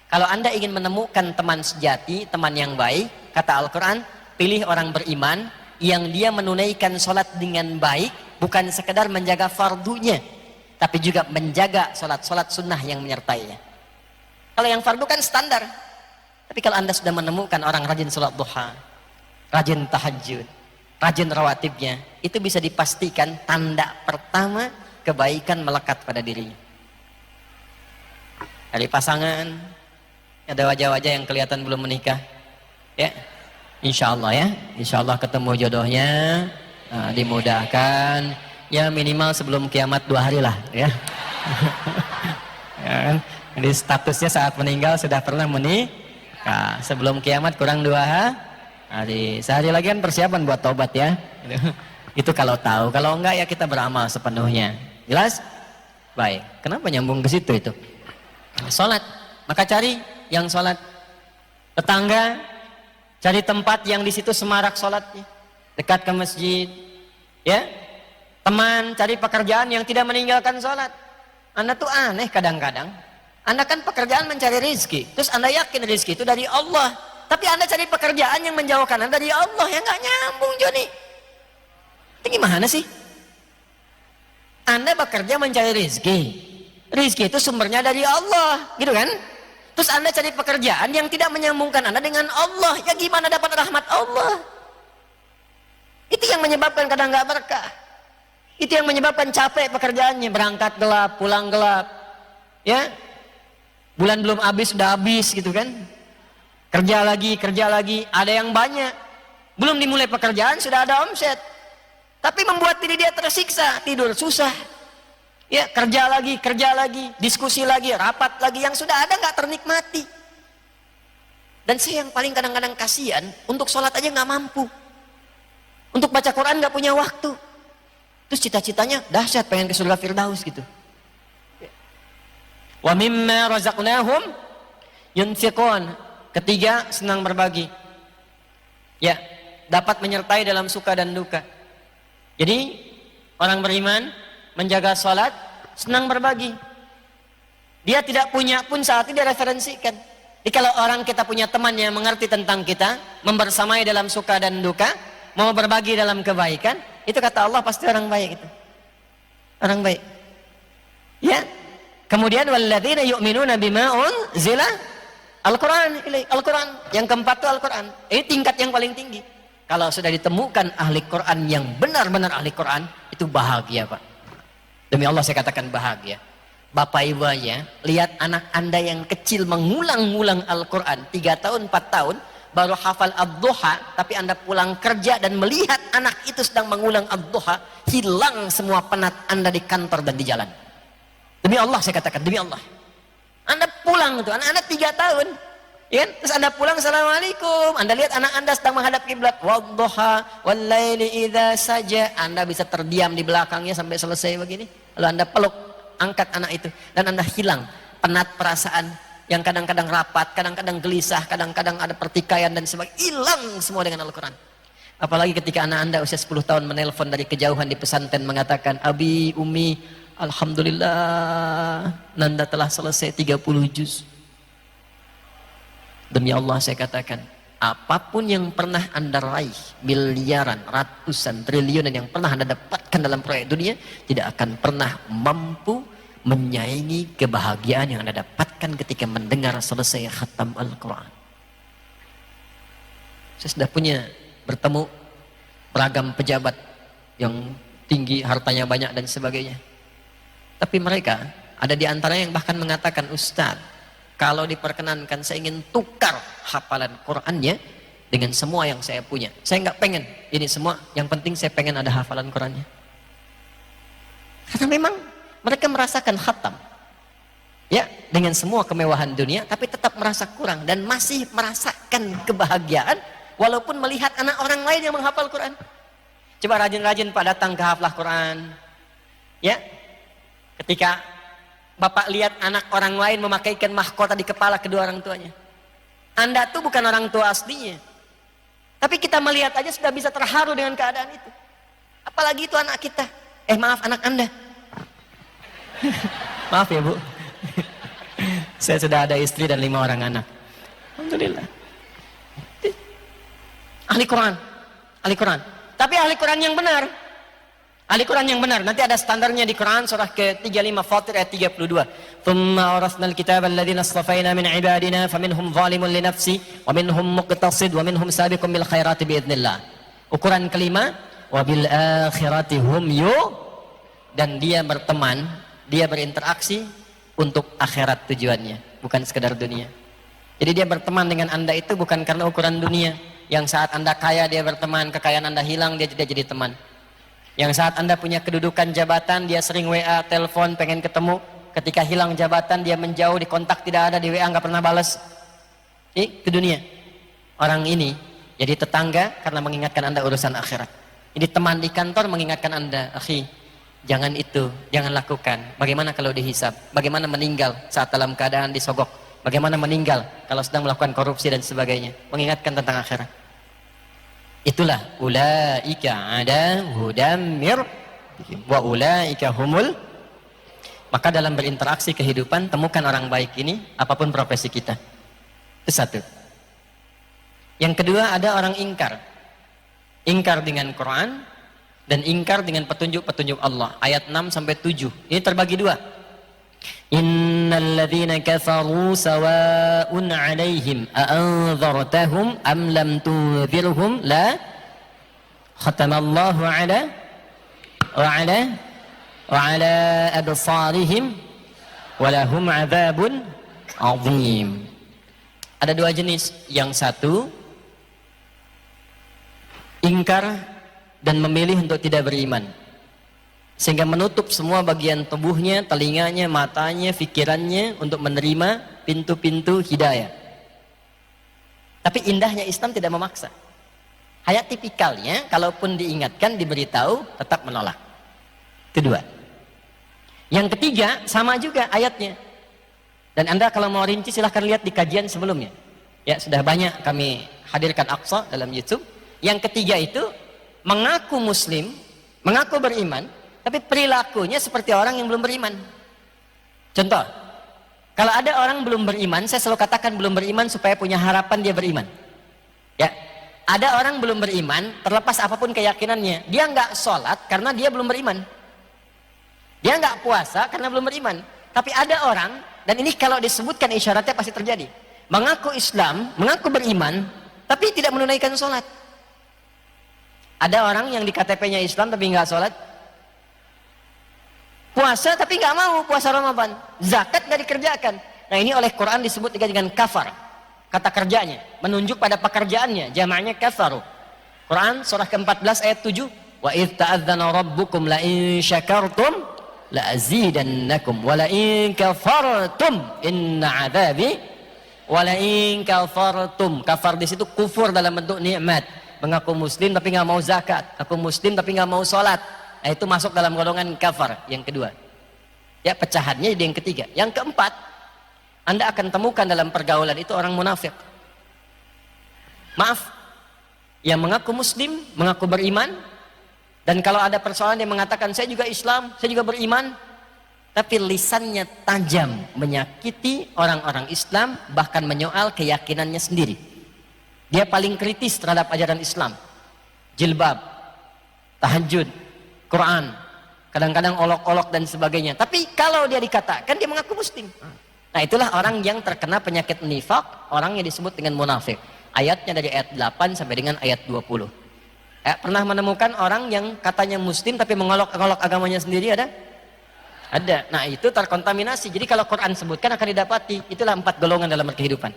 Kalau Anda ingin menemukan teman sejati, teman yang baik, kata Al-Quran, pilih orang beriman yang dia menunaikan sholat dengan baik, bukan sekedar menjaga fardunya, tapi juga menjaga sholat-sholat sunnah yang menyertainya. Kalau yang fardu kan standar. Tapi kalau Anda sudah menemukan orang rajin sholat duha, rajin tahajud, rajin rawatibnya, itu bisa dipastikan tanda pertama kebaikan melekat pada dirinya. Dari pasangan, ada wajah-wajah yang kelihatan belum menikah, ya, insya Allah ya, insya Allah ketemu jodohnya, dimudahkan, ya minimal sebelum kiamat 2 hari lah, ya. Ya kan? Jadi statusnya saat meninggal sudah pernah menikah, sebelum kiamat kurang 2 hari. Sehari lagi kan persiapan buat tobat ya. Itu kalau tahu, kalau enggak ya kita beramal sepenuhnya. Jelas? Baik. Kenapa nyambung ke situ itu? Sholat. Maka cari yang sholat. Tetangga, cari tempat yang di situ semarak sholatnya, dekat ke masjid. Ya. Teman, cari pekerjaan yang tidak meninggalkan sholat. Anda tuh aneh kadang-kadang. Anda kan pekerjaan mencari rizki, terus Anda yakin rizki itu dari Allah, tapi Anda cari pekerjaan yang menjauhkan Anda dari Allah, ya nggak nyambung, Joni. Itu gimana sih? Anda bekerja mencari rizki, rizki itu sumbernya dari Allah, gitu kan? Terus Anda cari pekerjaan yang tidak menyambungkan Anda dengan Allah, ya gimana dapat rahmat Allah? Itu yang menyebabkan kadang nggak berkah. Itu yang menyebabkan capek pekerjaannya, berangkat gelap, pulang gelap, ya. Bulan belum habis sudah habis gitu kan, kerja lagi, ada yang banyak, belum dimulai pekerjaan sudah ada omset, tapi membuat diri dia tersiksa, tidur susah, ya, kerja lagi, diskusi lagi, rapat lagi, yang sudah ada nggak ternikmati. Dan saya yang paling kadang-kadang kasihan, untuk sholat aja nggak mampu, untuk baca Quran nggak punya waktu, terus cita-citanya dahsyat pengen ke surga Firdaus gitu. Wa mimma razaqnahum yunfiqun. Ketiga, senang berbagi. Ya, dapat menyertai dalam suka dan duka. Jadi, orang beriman menjaga salat, senang berbagi. Dia tidak punya pun saat itu dia referensikan. Jadi kalau orang kita punya teman yang mengerti tentang kita, membersamai dalam suka dan duka, mau berbagi dalam kebaikan, itu kata Allah pasti orang baik itu. Orang baik. Ya. Kemudian walladzina yu'minuna bima unzila Al-Quran, Al-Quran. Yang keempat itu Al-Quran. Ini tingkat yang paling tinggi. Kalau sudah ditemukan ahli Quran yang benar-benar ahli Quran, itu bahagia, Pak. Demi Allah saya katakan bahagia. Bapak Ibu ya, lihat anak Anda yang kecil mengulang-ulang Al-Quran 3 tahun, 4 tahun, baru hafal ad-duha, tapi Anda pulang kerja dan melihat anak itu sedang mengulang ad-duha, hilang semua penat Anda di kantor dan di jalan. Demi Allah saya katakan, demi Allah. Anda pulang itu, anak-anak 3 tahun, ya, terus Anda pulang, assalamualaikum. Anda lihat anak Anda sedang menghadap kiblat, wadduha wallaili idza saja. Anda bisa terdiam di belakangnya sampai selesai begini. Lalu Anda peluk, angkat anak itu, dan Anda hilang penat perasaan yang kadang-kadang rapat, kadang-kadang gelisah, kadang-kadang ada pertikaian dan sebagainya. Hilang semua dengan Al-Quran. Apalagi ketika anak Anda usia 10 tahun menelpon dari kejauhan di pesantren mengatakan, Abi, Umi, alhamdulillah, Nanda telah selesai 30 juz. Demi Allah saya katakan, apapun yang pernah Anda raih, miliaran, ratusan, triliunan yang pernah Anda dapatkan dalam proyek dunia, tidak akan pernah mampu menyaingi kebahagiaan yang Anda dapatkan ketika mendengar selesai khatam Al-Quran. Saya sudah bertemu beragam pejabat yang tinggi, hartanya banyak dan sebagainya. Tapi mereka, ada di antara yang bahkan mengatakan, Ustaz, kalau diperkenankan saya ingin tukar hafalan Qurannya dengan semua yang saya punya. Saya nggak pengen ini semua, yang penting saya pengen ada hafalan Qurannya. Karena memang mereka merasakan khatam, ya, dengan semua kemewahan dunia, tapi tetap merasa kurang dan masih merasakan kebahagiaan walaupun melihat anak orang lain yang menghafal Quran. Coba rajin-rajin Pak datang ke haflah Quran, ya. Ketika Bapak lihat anak orang lain memakaikan mahkota di kepala kedua orang tuanya, Anda tuh bukan orang tua aslinya. Tapi kita melihat aja sudah bisa terharu dengan keadaan itu. Apalagi itu anak kita. Maaf, anak Anda. Maaf ya Bu. Saya sudah ada istri dan 5 orang anak. Alhamdulillah. Ahli Quran. Ahli Quran. Tapi ahli Quran yang benar. Ahli Quran yang benar. Nanti ada standarnya di Quran surah ke-35 Fatir ayat 32. Thumma awrasnal kitaba alladhina astafaina min ibadina faminhum zalimun li nafsi wa minhum muqtasid wa minhum sabiqun bil khairati biidznillah. Ukuran kelima, wa bil akhirati hum dan dia berteman, dia berinteraksi untuk akhirat tujuannya, bukan sekedar dunia. Jadi dia berteman dengan Anda itu bukan karena ukuran dunia. Yang saat Anda kaya dia berteman, kekayaan Anda hilang dia tidak jadi teman. Yang saat Anda punya kedudukan jabatan, dia sering WA, telepon, pengen ketemu. Ketika hilang jabatan, dia menjauh, di kontak tidak ada, di WA nggak pernah balas. Itu dunia. Orang ini jadi tetangga karena mengingatkan Anda urusan akhirat. Ini teman di kantor mengingatkan Anda, akhi, jangan itu, jangan lakukan. Bagaimana kalau dihisab? Bagaimana meninggal saat dalam keadaan disogok? Bagaimana meninggal kalau sedang melakukan korupsi dan sebagainya? Mengingatkan tentang akhirat. Itulah ulaika ada hudamir wa ulaika humul. Maka dalam berinteraksi kehidupan temukan orang baik ini apapun profesi kita. Itu satu. Yang kedua ada orang ingkar. Ingkar dengan Quran dan ingkar dengan petunjuk-petunjuk Allah. Ayat 6 sampai 7. Ini terbagi dua. Innal ladzina kafaru sawa'un 'alaihim a'anzartahum am lam tunzirhum la khatamallahu 'ala absarihim wa lahum 'adzabun 'adzim. Ada dua jenis. Yang satu ingkar dan memilih untuk tidak beriman, sehingga menutup semua bagian tubuhnya, telinganya, matanya, pikirannya untuk menerima pintu-pintu hidayah. Tapi indahnya Islam tidak memaksa. Hayat tipikalnya, kalaupun diingatkan, diberitahu, tetap menolak. Kedua. Yang ketiga, sama juga ayatnya. Dan Anda kalau mau rinci silahkan lihat di kajian sebelumnya. Ya, sudah banyak kami hadirkan Aqsa dalam YouTube. Yang ketiga itu, mengaku muslim, mengaku beriman, tapi perilakunya seperti orang yang belum beriman. Contoh, kalau ada orang belum beriman, saya selalu katakan belum beriman supaya punya harapan dia beriman. Ya, ada orang belum beriman, terlepas apapun keyakinannya, dia nggak sholat karena dia belum beriman. Dia nggak puasa karena belum beriman. Tapi ada orang, dan ini kalau disebutkan isyaratnya pasti terjadi, mengaku Islam, mengaku beriman, tapi tidak menunaikan sholat. Ada orang yang di KTP-nya Islam tapi nggak sholat, puasa tapi nggak mau puasa Ramadan, zakat nggak dikerjakan. Nah ini oleh Quran disebut dengan kafar, kata kerjanya, menunjuk pada pekerjaannya, jamaknya kafaru. Quran surah ke-14 ayat 7, wa idh ta'adzana rabbukum la in syakartum la azidannakum wa la in kafartum inna adzabi wa la in kafartum. Kafar di situ kufur dalam bentuk nikmat. Mengaku muslim tapi nggak mau zakat, aku muslim tapi nggak mau sholat. Nah, itu masuk dalam golongan kafar yang kedua. Ya, pecahannya jadi yang ketiga. Yang keempat, Anda akan temukan dalam pergaulan itu orang munafik. Maaf, yang mengaku muslim, mengaku beriman, dan kalau ada persoalan dia mengatakan saya juga Islam, saya juga beriman, tapi lisannya tajam menyakiti orang-orang Islam, bahkan menyoal keyakinannya sendiri. Dia paling kritis terhadap ajaran Islam, jilbab, tahajud, Quran, kadang-kadang olok-olok dan sebagainya. Tapi kalau dia dikatakan dia mengaku muslim, nah itulah orang yang terkena penyakit nifaq, orang yang disebut dengan munafik. Ayatnya dari ayat 8 sampai dengan ayat 20. Pernah menemukan orang yang katanya muslim tapi mengolok-olok agamanya sendiri? Ada? Ada. Nah itu terkontaminasi. Jadi kalau Quran sebutkan akan didapati. Itulah 4 golongan dalam kehidupan.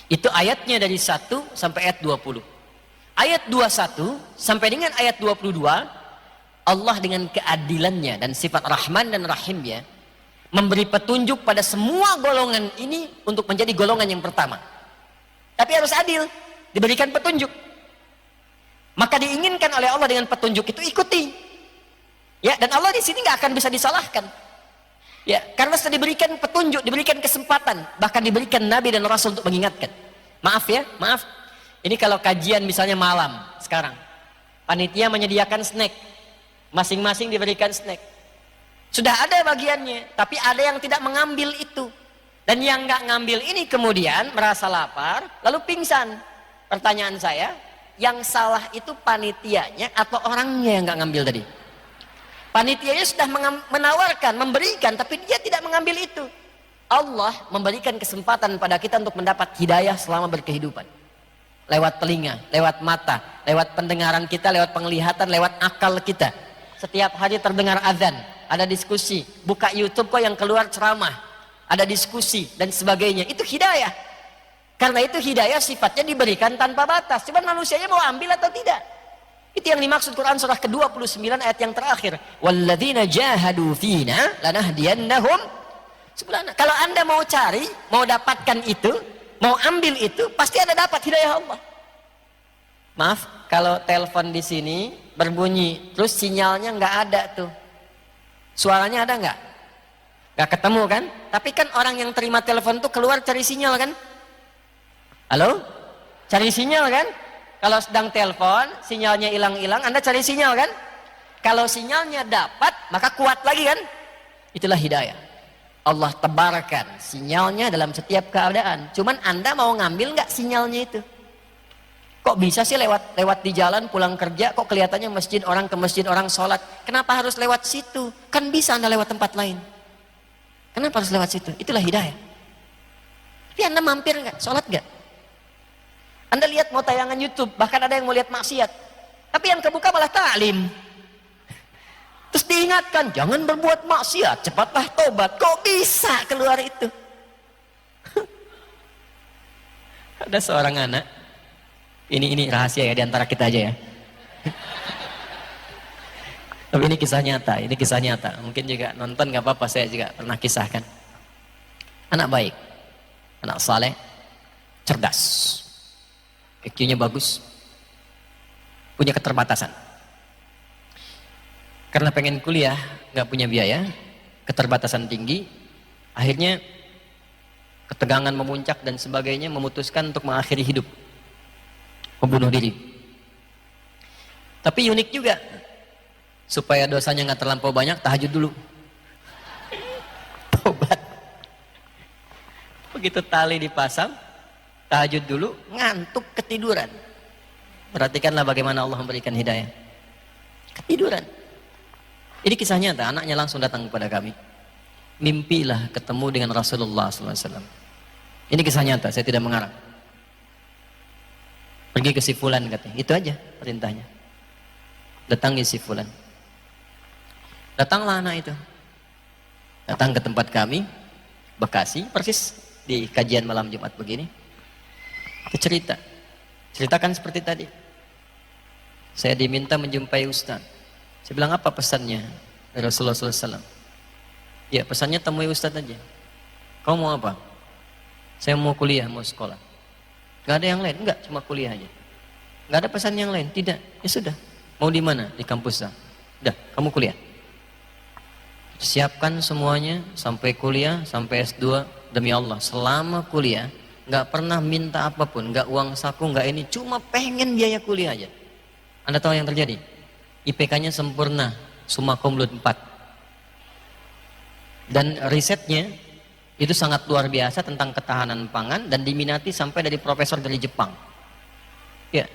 Itu ayatnya dari 1 sampai ayat 20. Ayat 21 sampai dengan ayat 22, Allah dengan keadilannya dan sifat Rahman dan Rahimnya memberi petunjuk pada semua golongan ini untuk menjadi golongan yang pertama. Tapi harus adil, diberikan petunjuk. Maka diinginkan oleh Allah dengan petunjuk itu ikuti. Ya, dan Allah di sini nggak akan bisa disalahkan. Ya, karena sudah diberikan petunjuk, diberikan kesempatan, bahkan diberikan Nabi dan Rasul untuk mengingatkan. Maaf ya, maaf. Ini kalau kajian misalnya malam sekarang, panitia menyediakan snack, masing-masing diberikan snack. Sudah ada bagiannya, tapi ada yang tidak mengambil itu. Dan yang nggak ngambil ini kemudian merasa lapar, lalu pingsan. Pertanyaan saya, yang salah itu panitianya atau orangnya yang nggak ngambil tadi? Panitianya sudah menawarkan, memberikan, tapi dia tidak mengambil itu. Allah memberikan kesempatan pada kita untuk mendapat hidayah selama berkehidupan. Lewat telinga, lewat mata, lewat pendengaran kita, lewat penglihatan, lewat akal kita. Setiap hari terdengar azan, ada diskusi, buka YouTube kok yang keluar ceramah, ada diskusi dan sebagainya. Itu hidayah. Karena itu hidayah sifatnya diberikan tanpa batas. Cuman manusianya mau ambil atau tidak. Itu yang dimaksud Quran surah ke-29 ayat yang terakhir. Walladzina jahadu fina lanahdiyannahum subulana. Kalau Anda mau cari, mau dapatkan itu, mau ambil itu, pasti Anda dapat hidayah Allah. Maaf, kalau telepon di sini berbunyi, terus sinyalnya nggak ada tuh. Suaranya ada nggak? Nggak ketemu kan? Tapi kan orang yang terima telepon tuh keluar cari sinyal kan? Halo? Cari sinyal kan? Kalau sedang telepon, sinyalnya hilang-hilang, Anda cari sinyal kan? Kalau sinyalnya dapat, maka kuat lagi kan? Itulah hidayah. Allah tebarkan sinyalnya dalam setiap keadaan. Cuman Anda mau ngambil nggak sinyalnya itu? Kok bisa sih lewat di jalan pulang kerja, kok kelihatannya masjid orang ke masjid orang sholat? Kenapa harus lewat situ? Kan bisa Anda lewat tempat lain. Kenapa harus lewat situ? Itulah hidayah. Tapi Anda mampir nggak? Sholat nggak? Anda lihat mau tayangan YouTube, bahkan ada yang mau lihat maksiat. Tapi yang kebuka malah ta'lim. Terus diingatkan, jangan berbuat maksiat, cepatlah tobat. Kok bisa keluar itu? Ada seorang anak, ini rahasia ya di antara kita aja ya. Tapi ini kisah nyata, Mungkin juga nonton nggak apa-apa, saya juga pernah kisahkan. Anak baik, anak saleh, cerdas. IQ-nya bagus, punya keterbatasan. Karena pengen kuliah, nggak punya biaya, keterbatasan tinggi, akhirnya ketegangan memuncak dan sebagainya, memutuskan untuk mengakhiri hidup, membunuh diri. Tapi unik juga, supaya dosanya nggak terlampau banyak, tahajud dulu, tobat. Begitu tali dipasang, tahajud dulu, ngantuk, ketiduran. Perhatikanlah bagaimana Allah memberikan hidayah. Ketiduran. Ini kisah nyata, anaknya langsung datang kepada kami. Mimpilah ketemu dengan Rasulullah SAW. Ini kisah nyata, saya tidak mengarang. Pergi ke si fulan katanya, itu aja perintahnya. Datangi si fulan. Datanglah anak itu. Datang ke tempat kami, Bekasi, persis di kajian malam Jumat begini. Itu ceritakan seperti tadi. Saya diminta menjumpai Ustaz. Saya bilang, apa pesannya dari Rasulullah SAW? Ya, pesannya temui Ustaz aja. Kau mau apa? Saya mau kuliah, mau sekolah. Gak ada yang lain? Enggak, cuma kuliah aja. Gak ada pesan yang lain? Tidak. Ya sudah. Mau di mana? Di kampus. Udah, kamu kuliah. Siapkan semuanya sampai kuliah, sampai S2. Demi Allah, selama kuliah nggak pernah minta apapun, nggak uang saku, nggak ini, cuma pengen biaya kuliah aja. Anda tahu yang terjadi? IPK-nya sempurna, summa cum laude 4. Dan risetnya itu sangat luar biasa tentang ketahanan pangan dan diminati sampai dari profesor dari Jepang. Ya,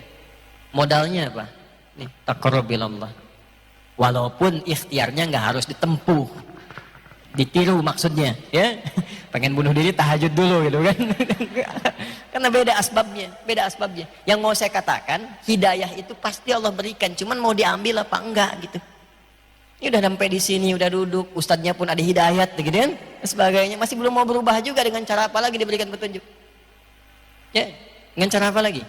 modalnya apa? Nih, taqarrub ilallah. Walaupun ikhtiarnya nggak harus ditempuh, ditiru maksudnya, ya. Pengen bunuh diri tahajud dulu gitu kan. Karena beda asbabnya. Yang mau saya katakan, hidayah itu pasti Allah berikan, cuman mau diambil apa enggak gitu. Ini udah sampai di sini, udah duduk, ustadznya pun ada hidayat gitu kan, sebagainya, masih belum mau berubah juga, dengan cara apa lagi diberikan petunjuk? Ya, dengan cara apa lagi?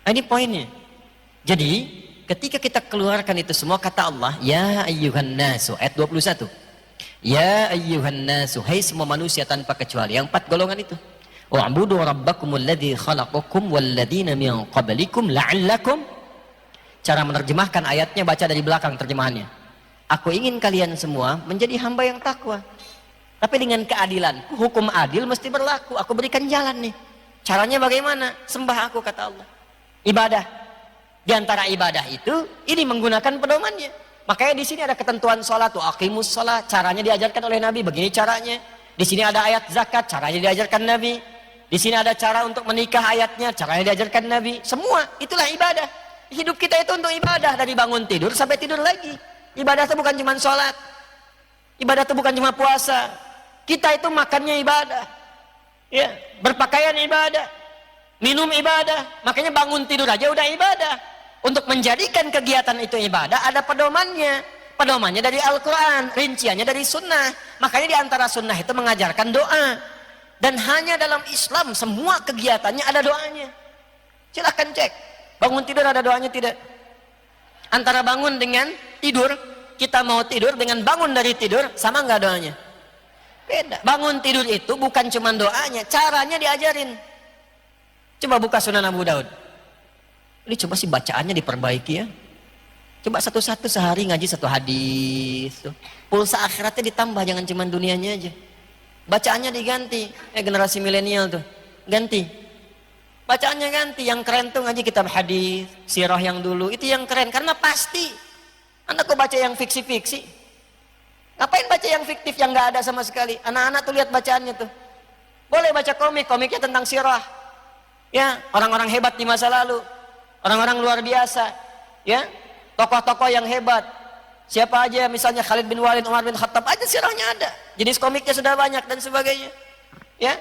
Nah, ini poinnya. Jadi, ketika kita keluarkan itu semua, kata Allah, ya ayyuhan nasu, ayat 21. Ya ayyuhan nasu, hai semua manusia tanpa kecuali, yang 4 golongan itu. Wa'budu rabbakumul ladzi khalaqakum walladzina min qablikum la'allakum. Cara menerjemahkan ayatnya baca dari belakang terjemahannya. Aku ingin kalian semua menjadi hamba yang takwa. Tapi dengan keadilan, hukum adil mesti berlaku. Aku berikan jalan nih. Caranya bagaimana? Sembah aku, kata Allah. Ibadah. Di antara ibadah itu, ini menggunakan pedomannya. Makanya di sini ada ketentuan sholat, tuh aqimus sholat. Caranya diajarkan oleh Nabi, begini caranya. Di sini ada ayat zakat, caranya diajarkan Nabi. Di sini ada cara untuk menikah, ayatnya, caranya diajarkan Nabi. Semua itulah ibadah. Hidup kita itu untuk ibadah, dari bangun tidur sampai tidur lagi. Ibadah itu bukan cuma sholat. Ibadah itu bukan cuma puasa. Kita itu makannya ibadah, ya, berpakaian ibadah, minum ibadah. Makanya bangun tidur aja udah ibadah. Untuk menjadikan kegiatan itu ibadah ada pedomannya. Pedomannya dari Al-Quran, rinciannya dari sunnah. Makanya di antara sunnah itu mengajarkan doa. Dan hanya dalam Islam semua kegiatannya ada doanya. Silahkan cek, bangun tidur ada doanya tidak? Antara bangun dengan tidur, kita mau tidur dengan bangun dari tidur, sama nggak doanya? Beda. Bangun tidur itu bukan cuma doanya, caranya diajarin. Coba buka Sunan Abu Daud. Ini coba sih bacaannya diperbaiki ya. Coba satu-satu sehari ngaji satu hadis. Pulsa akhiratnya ditambah, jangan cuma dunianya aja. Bacaannya diganti. Generasi milenial tuh ganti. Bacaannya ganti. Yang keren tuh ngaji kitab hadis, sirah yang dulu. Itu yang keren karena pasti. Anda kok baca yang fiksi-fiksi? Ngapain baca yang fiktif yang nggak ada sama sekali? Anak-anak tuh lihat bacaannya tuh. Boleh baca komik, komiknya tentang sirah. Ya, orang-orang hebat di masa lalu. Orang-orang luar biasa. Ya, tokoh-tokoh yang hebat. Siapa aja, misalnya Khalid bin Walid, Umar bin Khattab aja sirahnya ada. Jenis komiknya sudah banyak dan sebagainya. Ya,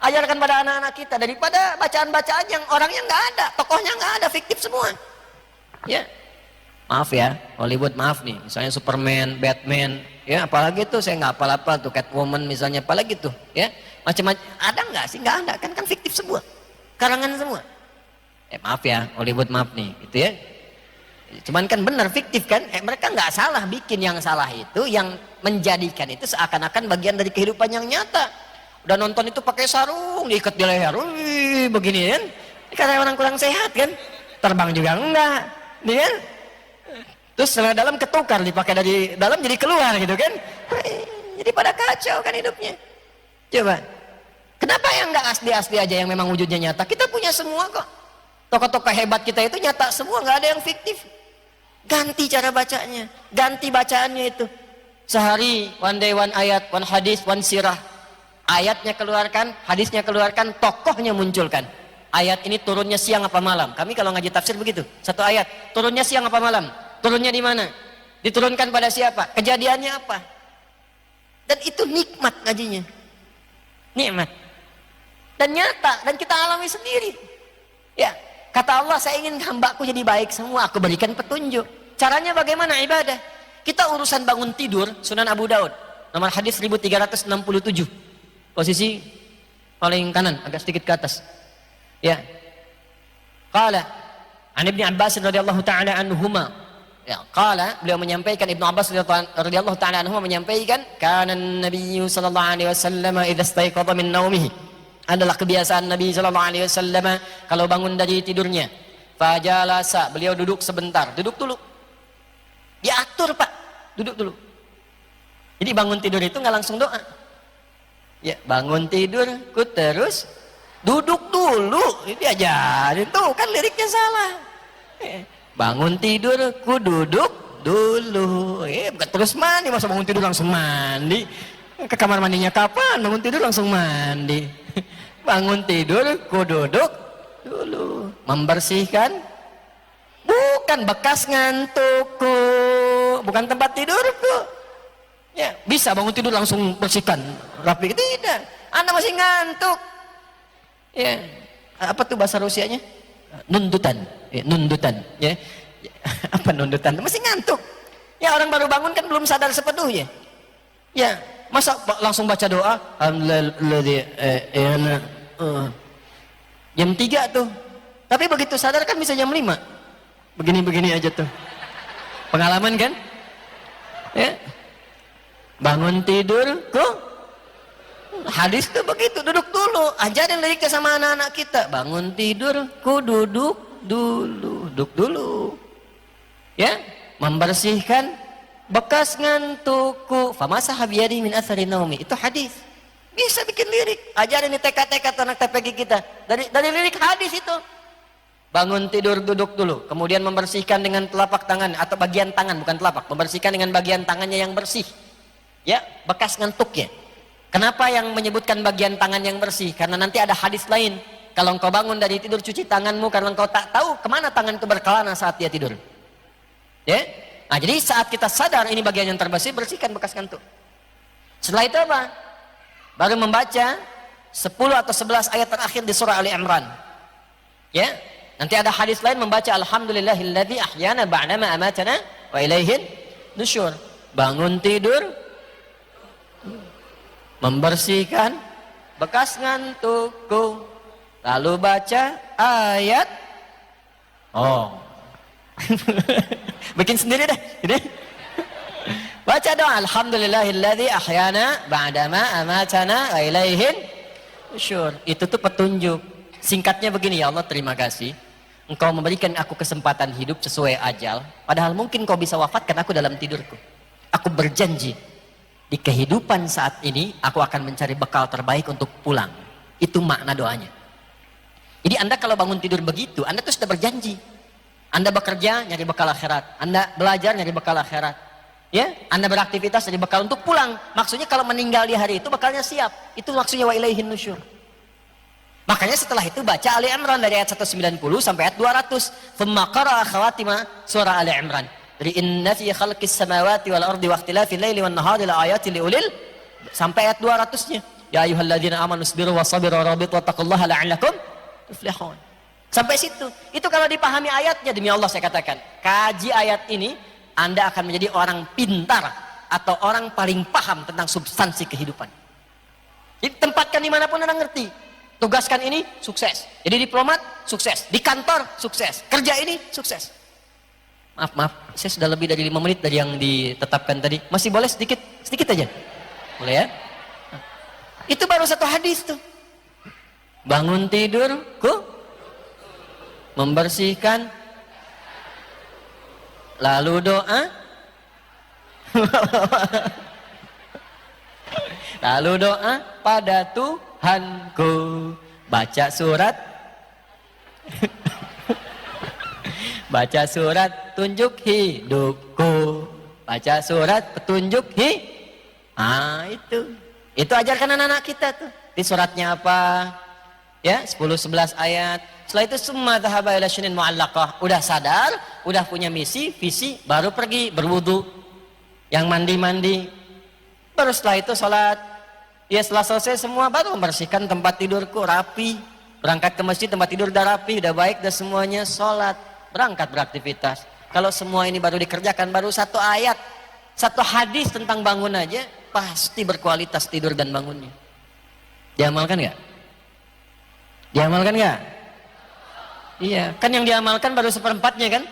ajarkan pada anak-anak kita daripada bacaan-bacaan yang orangnya nggak ada, tokohnya nggak ada, fiktif semua. Ya, maaf ya, Hollywood maaf nih. Misalnya Superman, Batman, ya apalagi tuh saya nggak apal-apal tuh Catwoman misalnya, apalagi tuh, ya macam-macam. Ada nggak sih? Nggak ada, kan fiktif semua, karangan semua. Maaf ya, Hollywood maaf nih, gitu ya. Cuman kan benar fiktif kan? Mereka nggak salah bikin, yang salah itu yang menjadikan itu seakan-akan bagian dari kehidupan yang nyata. Udah nonton itu pakai sarung, diikat di leher, begini kan? Karena orang kurang sehat kan? Terbang juga enggak, nih kan? Terus setelah dalam ketukar, dipakai dari dalam jadi keluar gitu kan? Jadi pada kacau kan hidupnya. Coba, kenapa yang nggak asli-asli aja yang memang wujudnya nyata? Kita punya semua kok. Tokoh-tokoh hebat kita itu nyata semua, nggak ada yang fiktif. Ganti cara bacanya, ganti bacaannya itu. Sehari, one day, one ayat, one hadis, one sirah. Ayatnya keluarkan, hadisnya keluarkan, tokohnya munculkan. Ayat ini turunnya siang apa malam? Kami kalau ngaji tafsir begitu. Satu ayat, turunnya siang apa malam? Turunnya di mana? Diturunkan pada siapa? Kejadiannya apa? Dan itu nikmat ngajinya. Nikmat. Dan nyata, dan kita alami sendiri. Ya, kata Allah, saya ingin hambaku jadi baik semua, aku berikan petunjuk. Caranya bagaimana ibadah? Kita urusan bangun tidur, Sunan Abu Daud, nomor hadis 1367. Posisi paling kanan, agak sedikit ke atas. Ya. Qala an Ibnu Abbas radhiyallahu taala anhuma. Ya, qala, beliau menyampaikan, Ibnu Abbas radhiyallahu taala anhuma menyampaikan, kana an-nabiy sallallahu alaihi wasallam idza istayqadha min naumihi. Adalah kebiasaan Nabi sallallahu alaihi wasallam kalau bangun dari tidurnya, fajalasa, beliau duduk sebentar, duduk dulu. Diatur, Pak. Duduk dulu. Jadi bangun tidur itu nggak langsung doa. Ya, bangun tidur, ku terus duduk dulu. Ini diajarin tuh, kan liriknya salah. Bangun tidur, ku duduk dulu. Bukan terus mandi, masa bangun tidur langsung mandi? Ke kamar mandinya kapan? Bangun tidur langsung mandi. Bangun tidur, ku duduk dulu. Membersihkan, bukan bekas ngantukku, bukan tempat tidurku. Ya, bisa bangun tidur langsung bersihkan rapi, tidak. Anda masih ngantuk. Ya, apa tuh bahasa Rusianya? Nundutan. Ya, nundutan. Ya. Apa nundutan? Masih ngantuk. Ya, orang baru bangun kan belum sadar sepenuhnya. Ya, masa langsung baca doa? Jam 3 tuh. Tapi begitu sadar kan bisa jam 5. Begini-begini aja tuh. Pengalaman kan? Ya. Bangun tidur, kok hadis tuh begitu, duduk dulu. Ajarin liriknya sama anak-anak kita. Bangun tidur, ku duduk dulu. Duduk dulu. Ya, membersihkan bekas ngantukku famasaha biyadihi min athari naumi. Itu hadis. Bisa bikin lirik. Ajarin di TK-TK anak TPG kita. Dari lirik hadis itu. Bangun tidur duduk dulu, kemudian membersihkan dengan telapak tangan atau bagian tangan, bukan telapak, membersihkan dengan bagian tangannya yang bersih. Ya, bekas ngantuknya. Kenapa yang menyebutkan bagian tangan yang bersih? Karena nanti ada hadis lain. Kalau engkau bangun dari tidur, cuci tanganmu karena engkau tak tahu kemana tangan itu berkelana saat dia tidur. Ya, nah jadi saat kita sadar ini bagian yang terbersih, bersihkan bekas ngantuk. Setelah itu apa? Baru membaca 10 atau 11 ayat terakhir di surah Ali Imran. Ya, nanti ada hadis lain membaca alhamdulillahilladzi ahyana ba'dama amatana wa ilaihin nusyur. Bangun tidur, membersihkan bekas ngantukku, lalu baca ayat. Oh. Bikin sendiri deh. Baca doa alhamdulillahilladzi ahyana ba'dama amatana wa ilaihin nusyur. Itu tuh petunjuk. Singkatnya begini, ya Allah terima kasih Engkau memberikan aku kesempatan hidup sesuai ajal, padahal mungkin Kau bisa wafatkan aku dalam tidurku. Aku berjanji di kehidupan saat ini aku akan mencari bekal terbaik untuk pulang. Itu makna doanya. Jadi Anda kalau bangun tidur begitu, Anda tuh sudah berjanji. Anda bekerja nyari bekal akhirat, Anda belajar nyari bekal akhirat, ya, Anda beraktivitas nyari bekal untuk pulang. Maksudnya kalau meninggal di hari itu bekalnya siap. Itu maksudnya wa ilaihin nusyur. Makanya setelah itu baca Ali Imran dari ayat 190 sampai ayat 200. Thumma qara'a khawatima surah Ali Imran. Dari inna fi khalqis samawati wal ardi wa ikhtilafil laili wan nahari la ayatin liulil sampai ayat 200-nya. Ya ayyuhalladzina amanu sabiru wasabiru warabitu wattaqullaha la'allakum tuflihun. Sampai situ. Itu kalau dipahami ayatnya, demi Allah saya katakan, kaji ayat ini Anda akan menjadi orang pintar atau orang paling paham tentang substansi kehidupan. Jadi tempatkan dimanapun Anda ngerti. Tugaskan ini, sukses. Jadi diplomat, sukses. Di kantor, sukses. Kerja ini, sukses. Maaf, saya sudah lebih dari 5 menit dari yang ditetapkan tadi. Masih boleh sedikit aja? Boleh ya? Itu baru satu hadis tuh. Bangun tidurku, membersihkan, lalu doa, lalu doa pada Tuhanku, baca surat, baca surat tunjuk hidupku, baca surat petunjuk itu ajarkan anak-anak kita tuh. Di suratnya apa? Ya, 10-11 ayat. Setelah itu summa dhahaba ila syinin mu'allaqah. Udah sadar, udah punya misi, visi, baru pergi berwudu. Yang mandi-mandi. Baru setelah itu sholat. Ya setelah selesai semua baru membersihkan tempat tidurku rapi. Berangkat ke masjid, tempat tidur udah rapi, udah baik, udah semuanya sholat. Berangkat beraktivitas. Kalau semua ini baru dikerjakan, baru satu ayat, satu hadis tentang bangun aja, pasti berkualitas tidur dan bangunnya. Diamalkan nggak? Diamalkan nggak? Iya, kan yang diamalkan baru seperempatnya kan?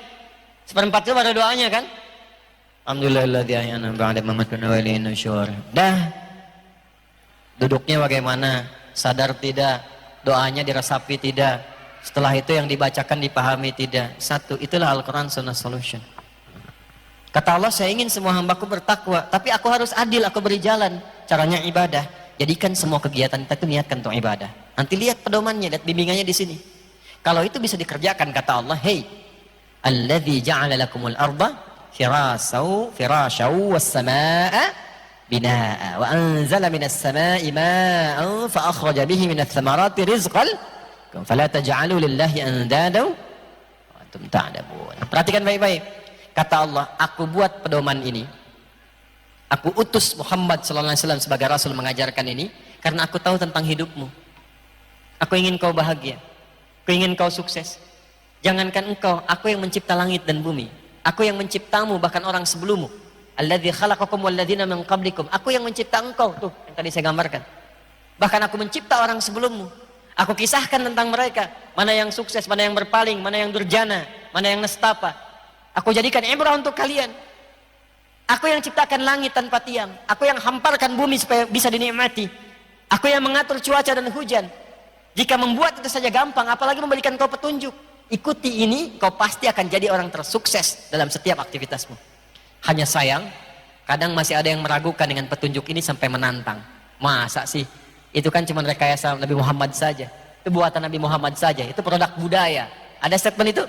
Seperempatnya baru doanya kan? Alhamdulillahilladzi ahyana ba'da mamatana wa ilaihin nusyur. Dah. Duduknya bagaimana? Sadar tidak? Doanya diresapi tidak? Setelah itu yang dibacakan dipahami tidak? Satu, itulah Al-Quran Sunnah Solution. Kata Allah, saya ingin semua hambaku bertakwa, tapi aku harus adil, aku beri jalan. Caranya ibadah. Jadikan semua kegiatan kita itu niatkan untuk ibadah. Nanti lihat pedomannya, lihat bimbingannya di sini. Kalau itu bisa dikerjakan, kata Allah, hey, alladzi ja'ala lakumul arda firasau was samaa'a binaa'a wa anzala minas samaa'i maa'an fa akhraja bihi minats thamarati rizqan fala taj'alu lillahi andada wa antum ta'lamun. Perhatikan baik-baik. Kata Allah, aku buat pedoman ini. Aku utus Muhammad sallallahu alaihi wasallam sebagai rasul mengajarkan ini karena aku tahu tentang hidupmu. Aku ingin kau bahagia. Aku ingin kau sukses. Jangankan engkau, aku yang mencipta langit dan bumi. Aku yang menciptamu, bahkan orang sebelummu. Alladzi khalaqakum walladzina min qablikum. Aku yang mencipta engkau, tuh yang tadi saya gambarkan. Bahkan aku mencipta orang sebelummu. Aku kisahkan tentang mereka, mana yang sukses, mana yang berpaling, mana yang durjana, mana yang nestapa. Aku jadikan ibrah untuk kalian. Aku yang ciptakan langit tanpa tiang. Aku yang hamparkan bumi supaya bisa dinikmati. Aku yang mengatur cuaca dan hujan. Jika membuat itu saja gampang, apalagi memberikan kau petunjuk. Ikuti ini, kau pasti akan jadi orang tersukses dalam setiap aktivitasmu. Hanya sayang, Kadang masih ada yang meragukan dengan petunjuk ini sampai menantang. Masa sih? Itu kan cuma rekayasa Nabi Muhammad saja. Itu buatan Nabi Muhammad saja. Itu produk budaya. Ada statement itu?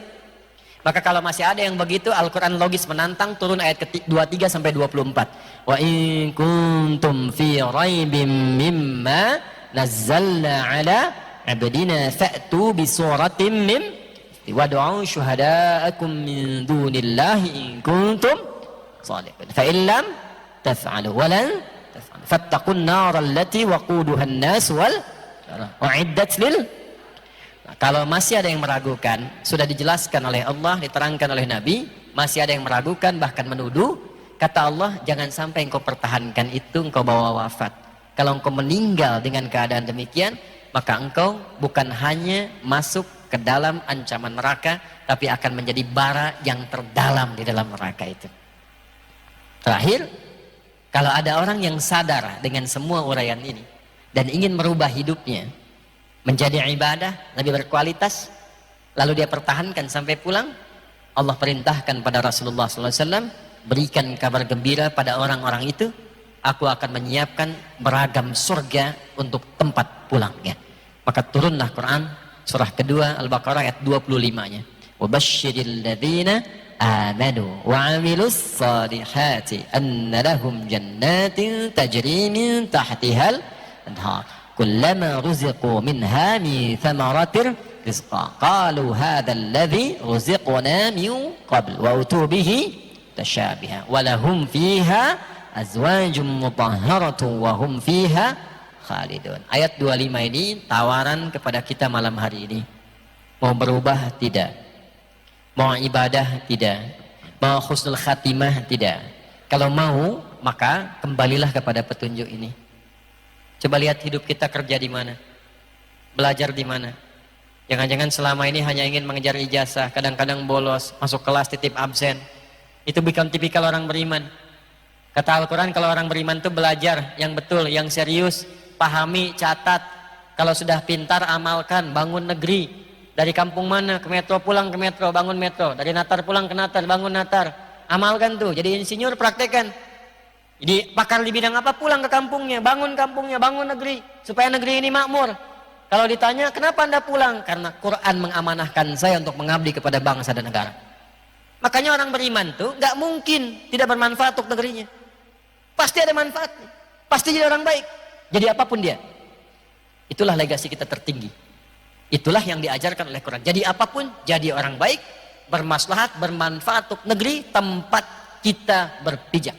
Maka kalau masih ada yang begitu, Al-Quran logis menantang, turun ayat 23 sampai 24. Wa in kuntum fi raibim mimma nazzalna ala abdina fa'tu bi suratin min wad'u syuhada'akum min dunillahi in kuntum shadiqin. Fa in lam taf'alu wa lan taf'alu fattaqun nar allati waquduha an-nas wal u'iddat lil. Nah, kalau masih ada yang meragukan, sudah dijelaskan oleh Allah, diterangkan oleh Nabi, masih ada yang meragukan bahkan menuduh, kata Allah, jangan sampai engkau pertahankan itu, engkau bawa wafat. Kalau engkau meninggal dengan keadaan demikian, maka engkau bukan hanya masuk ke dalam ancaman neraka, tapi akan menjadi bara yang terdalam di dalam neraka itu. Terakhir, kalau ada orang yang sadar dengan semua uraian ini dan ingin merubah hidupnya menjadi ibadah lebih berkualitas, lalu dia pertahankan sampai pulang, Allah perintahkan pada Rasulullah SAW, berikan kabar gembira pada orang-orang itu, aku akan menyiapkan beragam surga untuk tempat pulangnya. Maka turunlah Quran surah kedua Al-Baqarah ayat 25-nya. Wabasyiril ladzina amanu wa 'amilus shalihati anna lahum jannatin tajri min tahtihal anhar kullama ruziqu minha min thamaratir rizqa qalu hadzal ladzi ruziqna min qabl wa utu bihi tashabiha wa lahum fiha azwajum mutahharatun wa hum fiha khalidun. Ayat 25 ini tawaran kepada kita malam hari ini. Mau berubah tidak? Mau ibadah tidak? Mau husnul khatimah tidak? Kalau mau, maka kembalilah kepada petunjuk ini. Coba lihat hidup kita, kerja di mana, belajar di mana. Jangan-jangan selama ini hanya ingin mengejar ijazah, kadang-kadang bolos, masuk kelas titip absen. Itu bukan tipikal orang beriman. Kata Al-Quran, kalau orang beriman itu belajar yang betul, yang serius, pahami, catat. Kalau sudah pintar, amalkan, bangun negeri. Dari kampung mana ke metro, pulang ke metro, bangun metro. Dari Natar pulang ke Natar, bangun Natar. Amalkan tuh, jadi insinyur, praktekan. Jadi pakar di bidang apa, pulang ke kampungnya, bangun negeri, supaya negeri ini makmur. Kalau ditanya, kenapa Anda pulang? Karena Quran mengamanahkan saya untuk mengabdi kepada bangsa dan negara. Makanya orang beriman tuh gak mungkin tidak bermanfaat untuk negerinya. Pasti ada manfaatnya, pasti jadi orang baik. Jadi apapun dia. Itulah legasi kita tertinggi. Itulah yang diajarkan oleh Quran. Jadi apapun, jadi orang baik, bermaslahat, bermanfaat untuk negeri tempat kita berpijak.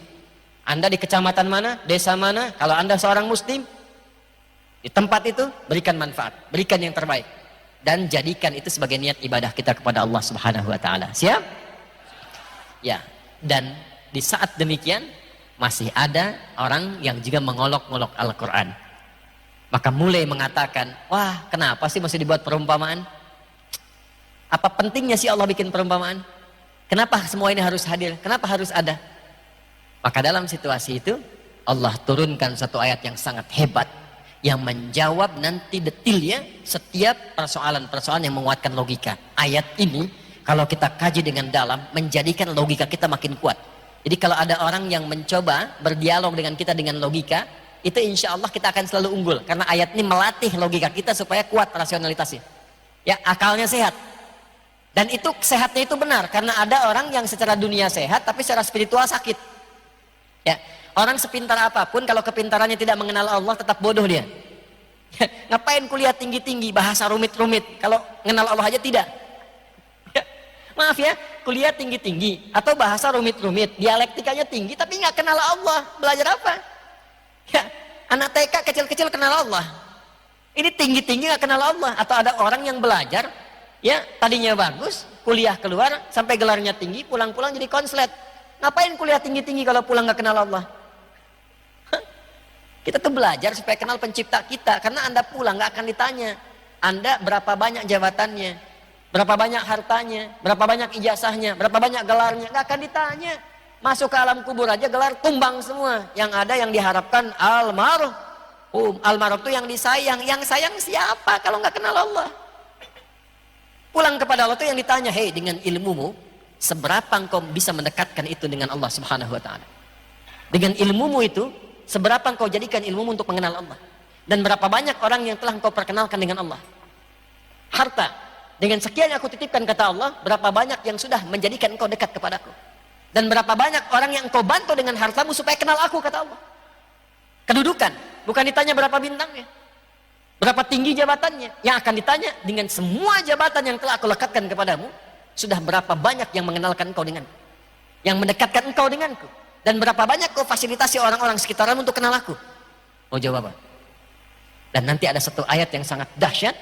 Anda di kecamatan mana, desa mana, kalau Anda seorang muslim, di tempat itu berikan manfaat, berikan yang terbaik, dan jadikan itu sebagai niat ibadah kita kepada Allah Subhanahu wa taala. Siap? Ya. Dan di saat demikian masih ada orang yang juga mengolok-olok Al-Qur'an. Maka mulai mengatakan, "Wah, kenapa sih mesti dibuat perumpamaan? Apa pentingnya sih Allah bikin perumpamaan? Kenapa semua ini harus hadir? Kenapa harus ada?" Maka dalam situasi itu Allah turunkan satu ayat yang sangat hebat yang menjawab nanti detailnya setiap persoalan-persoalan yang menguatkan logika. Ayat ini kalau kita kaji dengan dalam menjadikan logika kita makin kuat. Jadi kalau ada orang yang mencoba berdialog dengan kita dengan logika, itu insya Allah kita akan selalu unggul karena ayat ini melatih logika kita supaya kuat rasionalitasnya. Ya, akalnya sehat. Dan itu sehatnya itu benar karena ada orang yang secara dunia sehat tapi secara spiritual sakit. Ya, orang sepintar apapun kalau kepintarannya tidak mengenal Allah tetap bodoh dia. Ngapain kuliah tinggi-tinggi bahasa rumit-rumit kalau mengenal Allah aja tidak. Ya, maaf ya, kuliah tinggi-tinggi atau bahasa rumit-rumit, dialektikanya tinggi tapi nggak kenal Allah, belajar apa? Ya, anak TK kecil-kecil kenal Allah. Ini tinggi-tinggi nggak kenal Allah. Atau ada orang yang belajar, ya tadinya bagus, kuliah keluar sampai gelarnya tinggi, pulang-pulang jadi konslet. Ngapain kuliah tinggi-tinggi kalau pulang nggak kenal Allah? Kita tuh belajar supaya kenal pencipta kita. Karena Anda pulang nggak akan ditanya Anda berapa banyak jabatannya, berapa banyak hartanya, berapa banyak ijazahnya, berapa banyak gelarnya, nggak akan ditanya. Masuk ke alam kubur aja gelar tumbang semua. Yang ada yang diharapkan almarhum. Almarhum itu yang disayang. Yang sayang siapa kalau nggak kenal Allah? Pulang kepada Allah itu yang ditanya, hei, dengan ilmumu seberapa engkau bisa mendekatkan itu dengan Allah Subhanahu wa taala? Dengan ilmumu itu, seberapa engkau jadikan ilmumu untuk mengenal Allah. Dan berapa banyak orang yang telah engkau perkenalkan dengan Allah. Harta, dengan sekian yang aku titipkan kata Allah, berapa banyak yang sudah menjadikan engkau dekat kepadaku. Dan berapa banyak orang yang engkau bantu dengan hartamu supaya kenal aku kata Allah. Kedudukan, bukan ditanya berapa bintangnya, berapa tinggi jabatannya. Yang akan ditanya dengan semua jabatan yang telah aku lekatkan kepadamu, sudah berapa banyak yang mengenalkan engkau denganku, yang mendekatkan engkau denganku. Dan berapa banyak kau fasilitasi orang-orang sekitarmu untuk kenal aku? Mau jawab apa? Dan nanti ada satu ayat yang sangat dahsyat,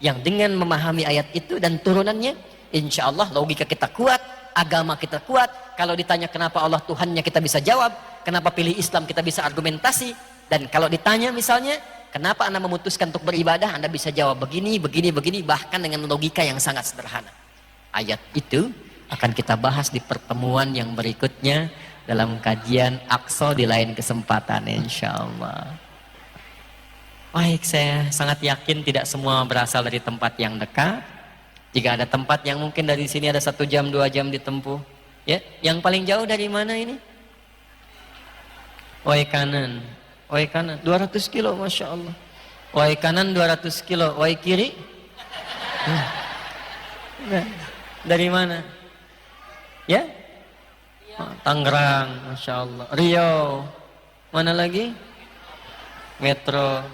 yang dengan memahami ayat itu dan turunannya, insya Allah logika kita kuat, agama kita kuat. Kalau ditanya kenapa Allah Tuhannya, kita bisa jawab. Kenapa pilih Islam, kita bisa argumentasi. Dan kalau ditanya misalnya, kenapa Anda memutuskan untuk beribadah, Anda bisa jawab begini, begini, begini, bahkan dengan logika yang sangat sederhana. Ayat itu akan kita bahas di pertemuan yang berikutnya dalam kajian Aqsa di lain kesempatan, insya Allah. Baik, saya sangat yakin tidak semua berasal dari tempat yang dekat. Jika ada tempat yang mungkin dari sini ada 1 jam, 2 jam ditempuh, ya, yang paling jauh dari mana ini? Wai kanan, 200 kilo, masya Allah. Wai kanan 200 kilo, wai kiri? Dari mana? Ya? Tangerang, masya Allah. Riau, mana lagi? Metro.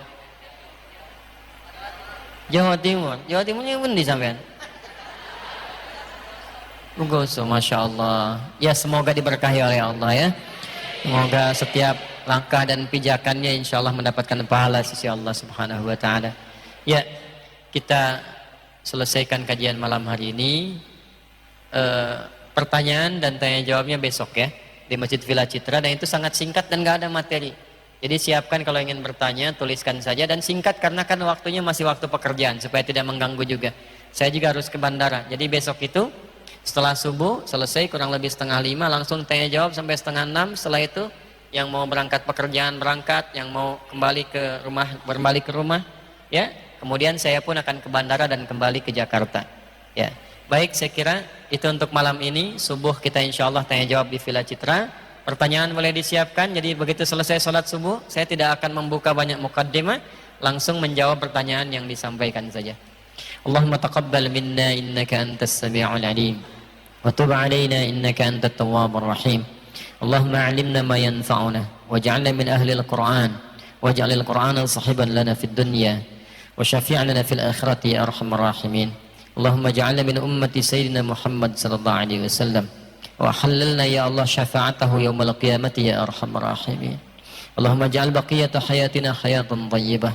Jawa Timurnya pun di sampean. Ugoso, masya Allah. Ya, semoga diberkahi oleh Allah ya. Semoga setiap langkah dan pijakannya insya Allah mendapatkan pahala sisi Allah Subhanahu wa Ta'ala. Ya, kita selesaikan kajian malam hari ini. Pertanyaan dan tanya jawabnya besok ya di Masjid Villa Citra, dan itu sangat singkat dan gak ada materi. Jadi siapkan kalau ingin bertanya, tuliskan saja, dan singkat karena kan waktunya masih waktu pekerjaan supaya tidak mengganggu juga. Saya juga harus ke bandara. Jadi besok itu setelah subuh selesai kurang lebih 4:30 langsung tanya jawab sampai 5:30. Setelah itu yang mau berangkat pekerjaan berangkat, yang mau kembali ke rumah berbalik ke rumah ya. Kemudian saya pun akan ke bandara dan kembali ke Jakarta ya. Baik, saya kira itu untuk malam ini. Subuh kita insya Allah tanya jawab di Villa Citra. Pertanyaan boleh disiapkan. Jadi begitu selesai sholat subuh, saya tidak akan membuka banyak mukaddimah, langsung menjawab pertanyaan yang disampaikan saja. Allahumma taqabbal minna innaka antas sami'ul alim wa tub alaina innaka antat tawwabur rahim. Allahumma 'allimna ma yanfa'una waj'alna min ahli al-Qur'an waj'al al-Qur'ana sahiban lana fid dunya wa syafi'an lana fil akhirati ya arhamar rahimin. Allahumma ja'alna min ummati sayyidina Muhammad sallallahu alaihi wasallam wa halalna ya Allah syafa'atahu yawmal qiyamati ya arhamar rahimin. Allahumma ja'al baqiyata hayatina hayatan thayyibah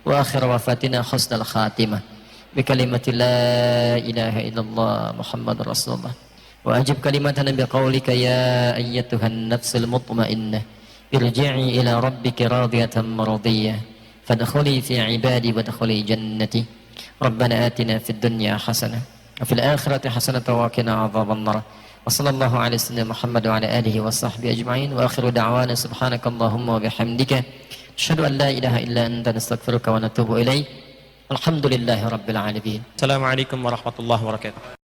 wa akhir wafatina husnal khatimah bi kalimati la ilaha illallah Muhammadur Rasulullah wa ajib kalimatana bi qaulika ya ayyatuhan nafsul mutmainnah irji'i ila rabbiki radiyatan maradiyah fadkhuli fi ibadi wa dkhuli jannati. ربنا آتنا في الدنيا حسنة وفي الآخرة حسنة وقنا عذاب النار وصلى الله على سيدنا محمد وعلى آله وصحبه أجمعين وآخر دعوانا سبحانك اللهم وبحمدك أشهد أن لا إله إلا أنت نستغفرك ونتوب إليك الحمد لله رب العالمين. السلام عليكم ورحمة الله وبركاته.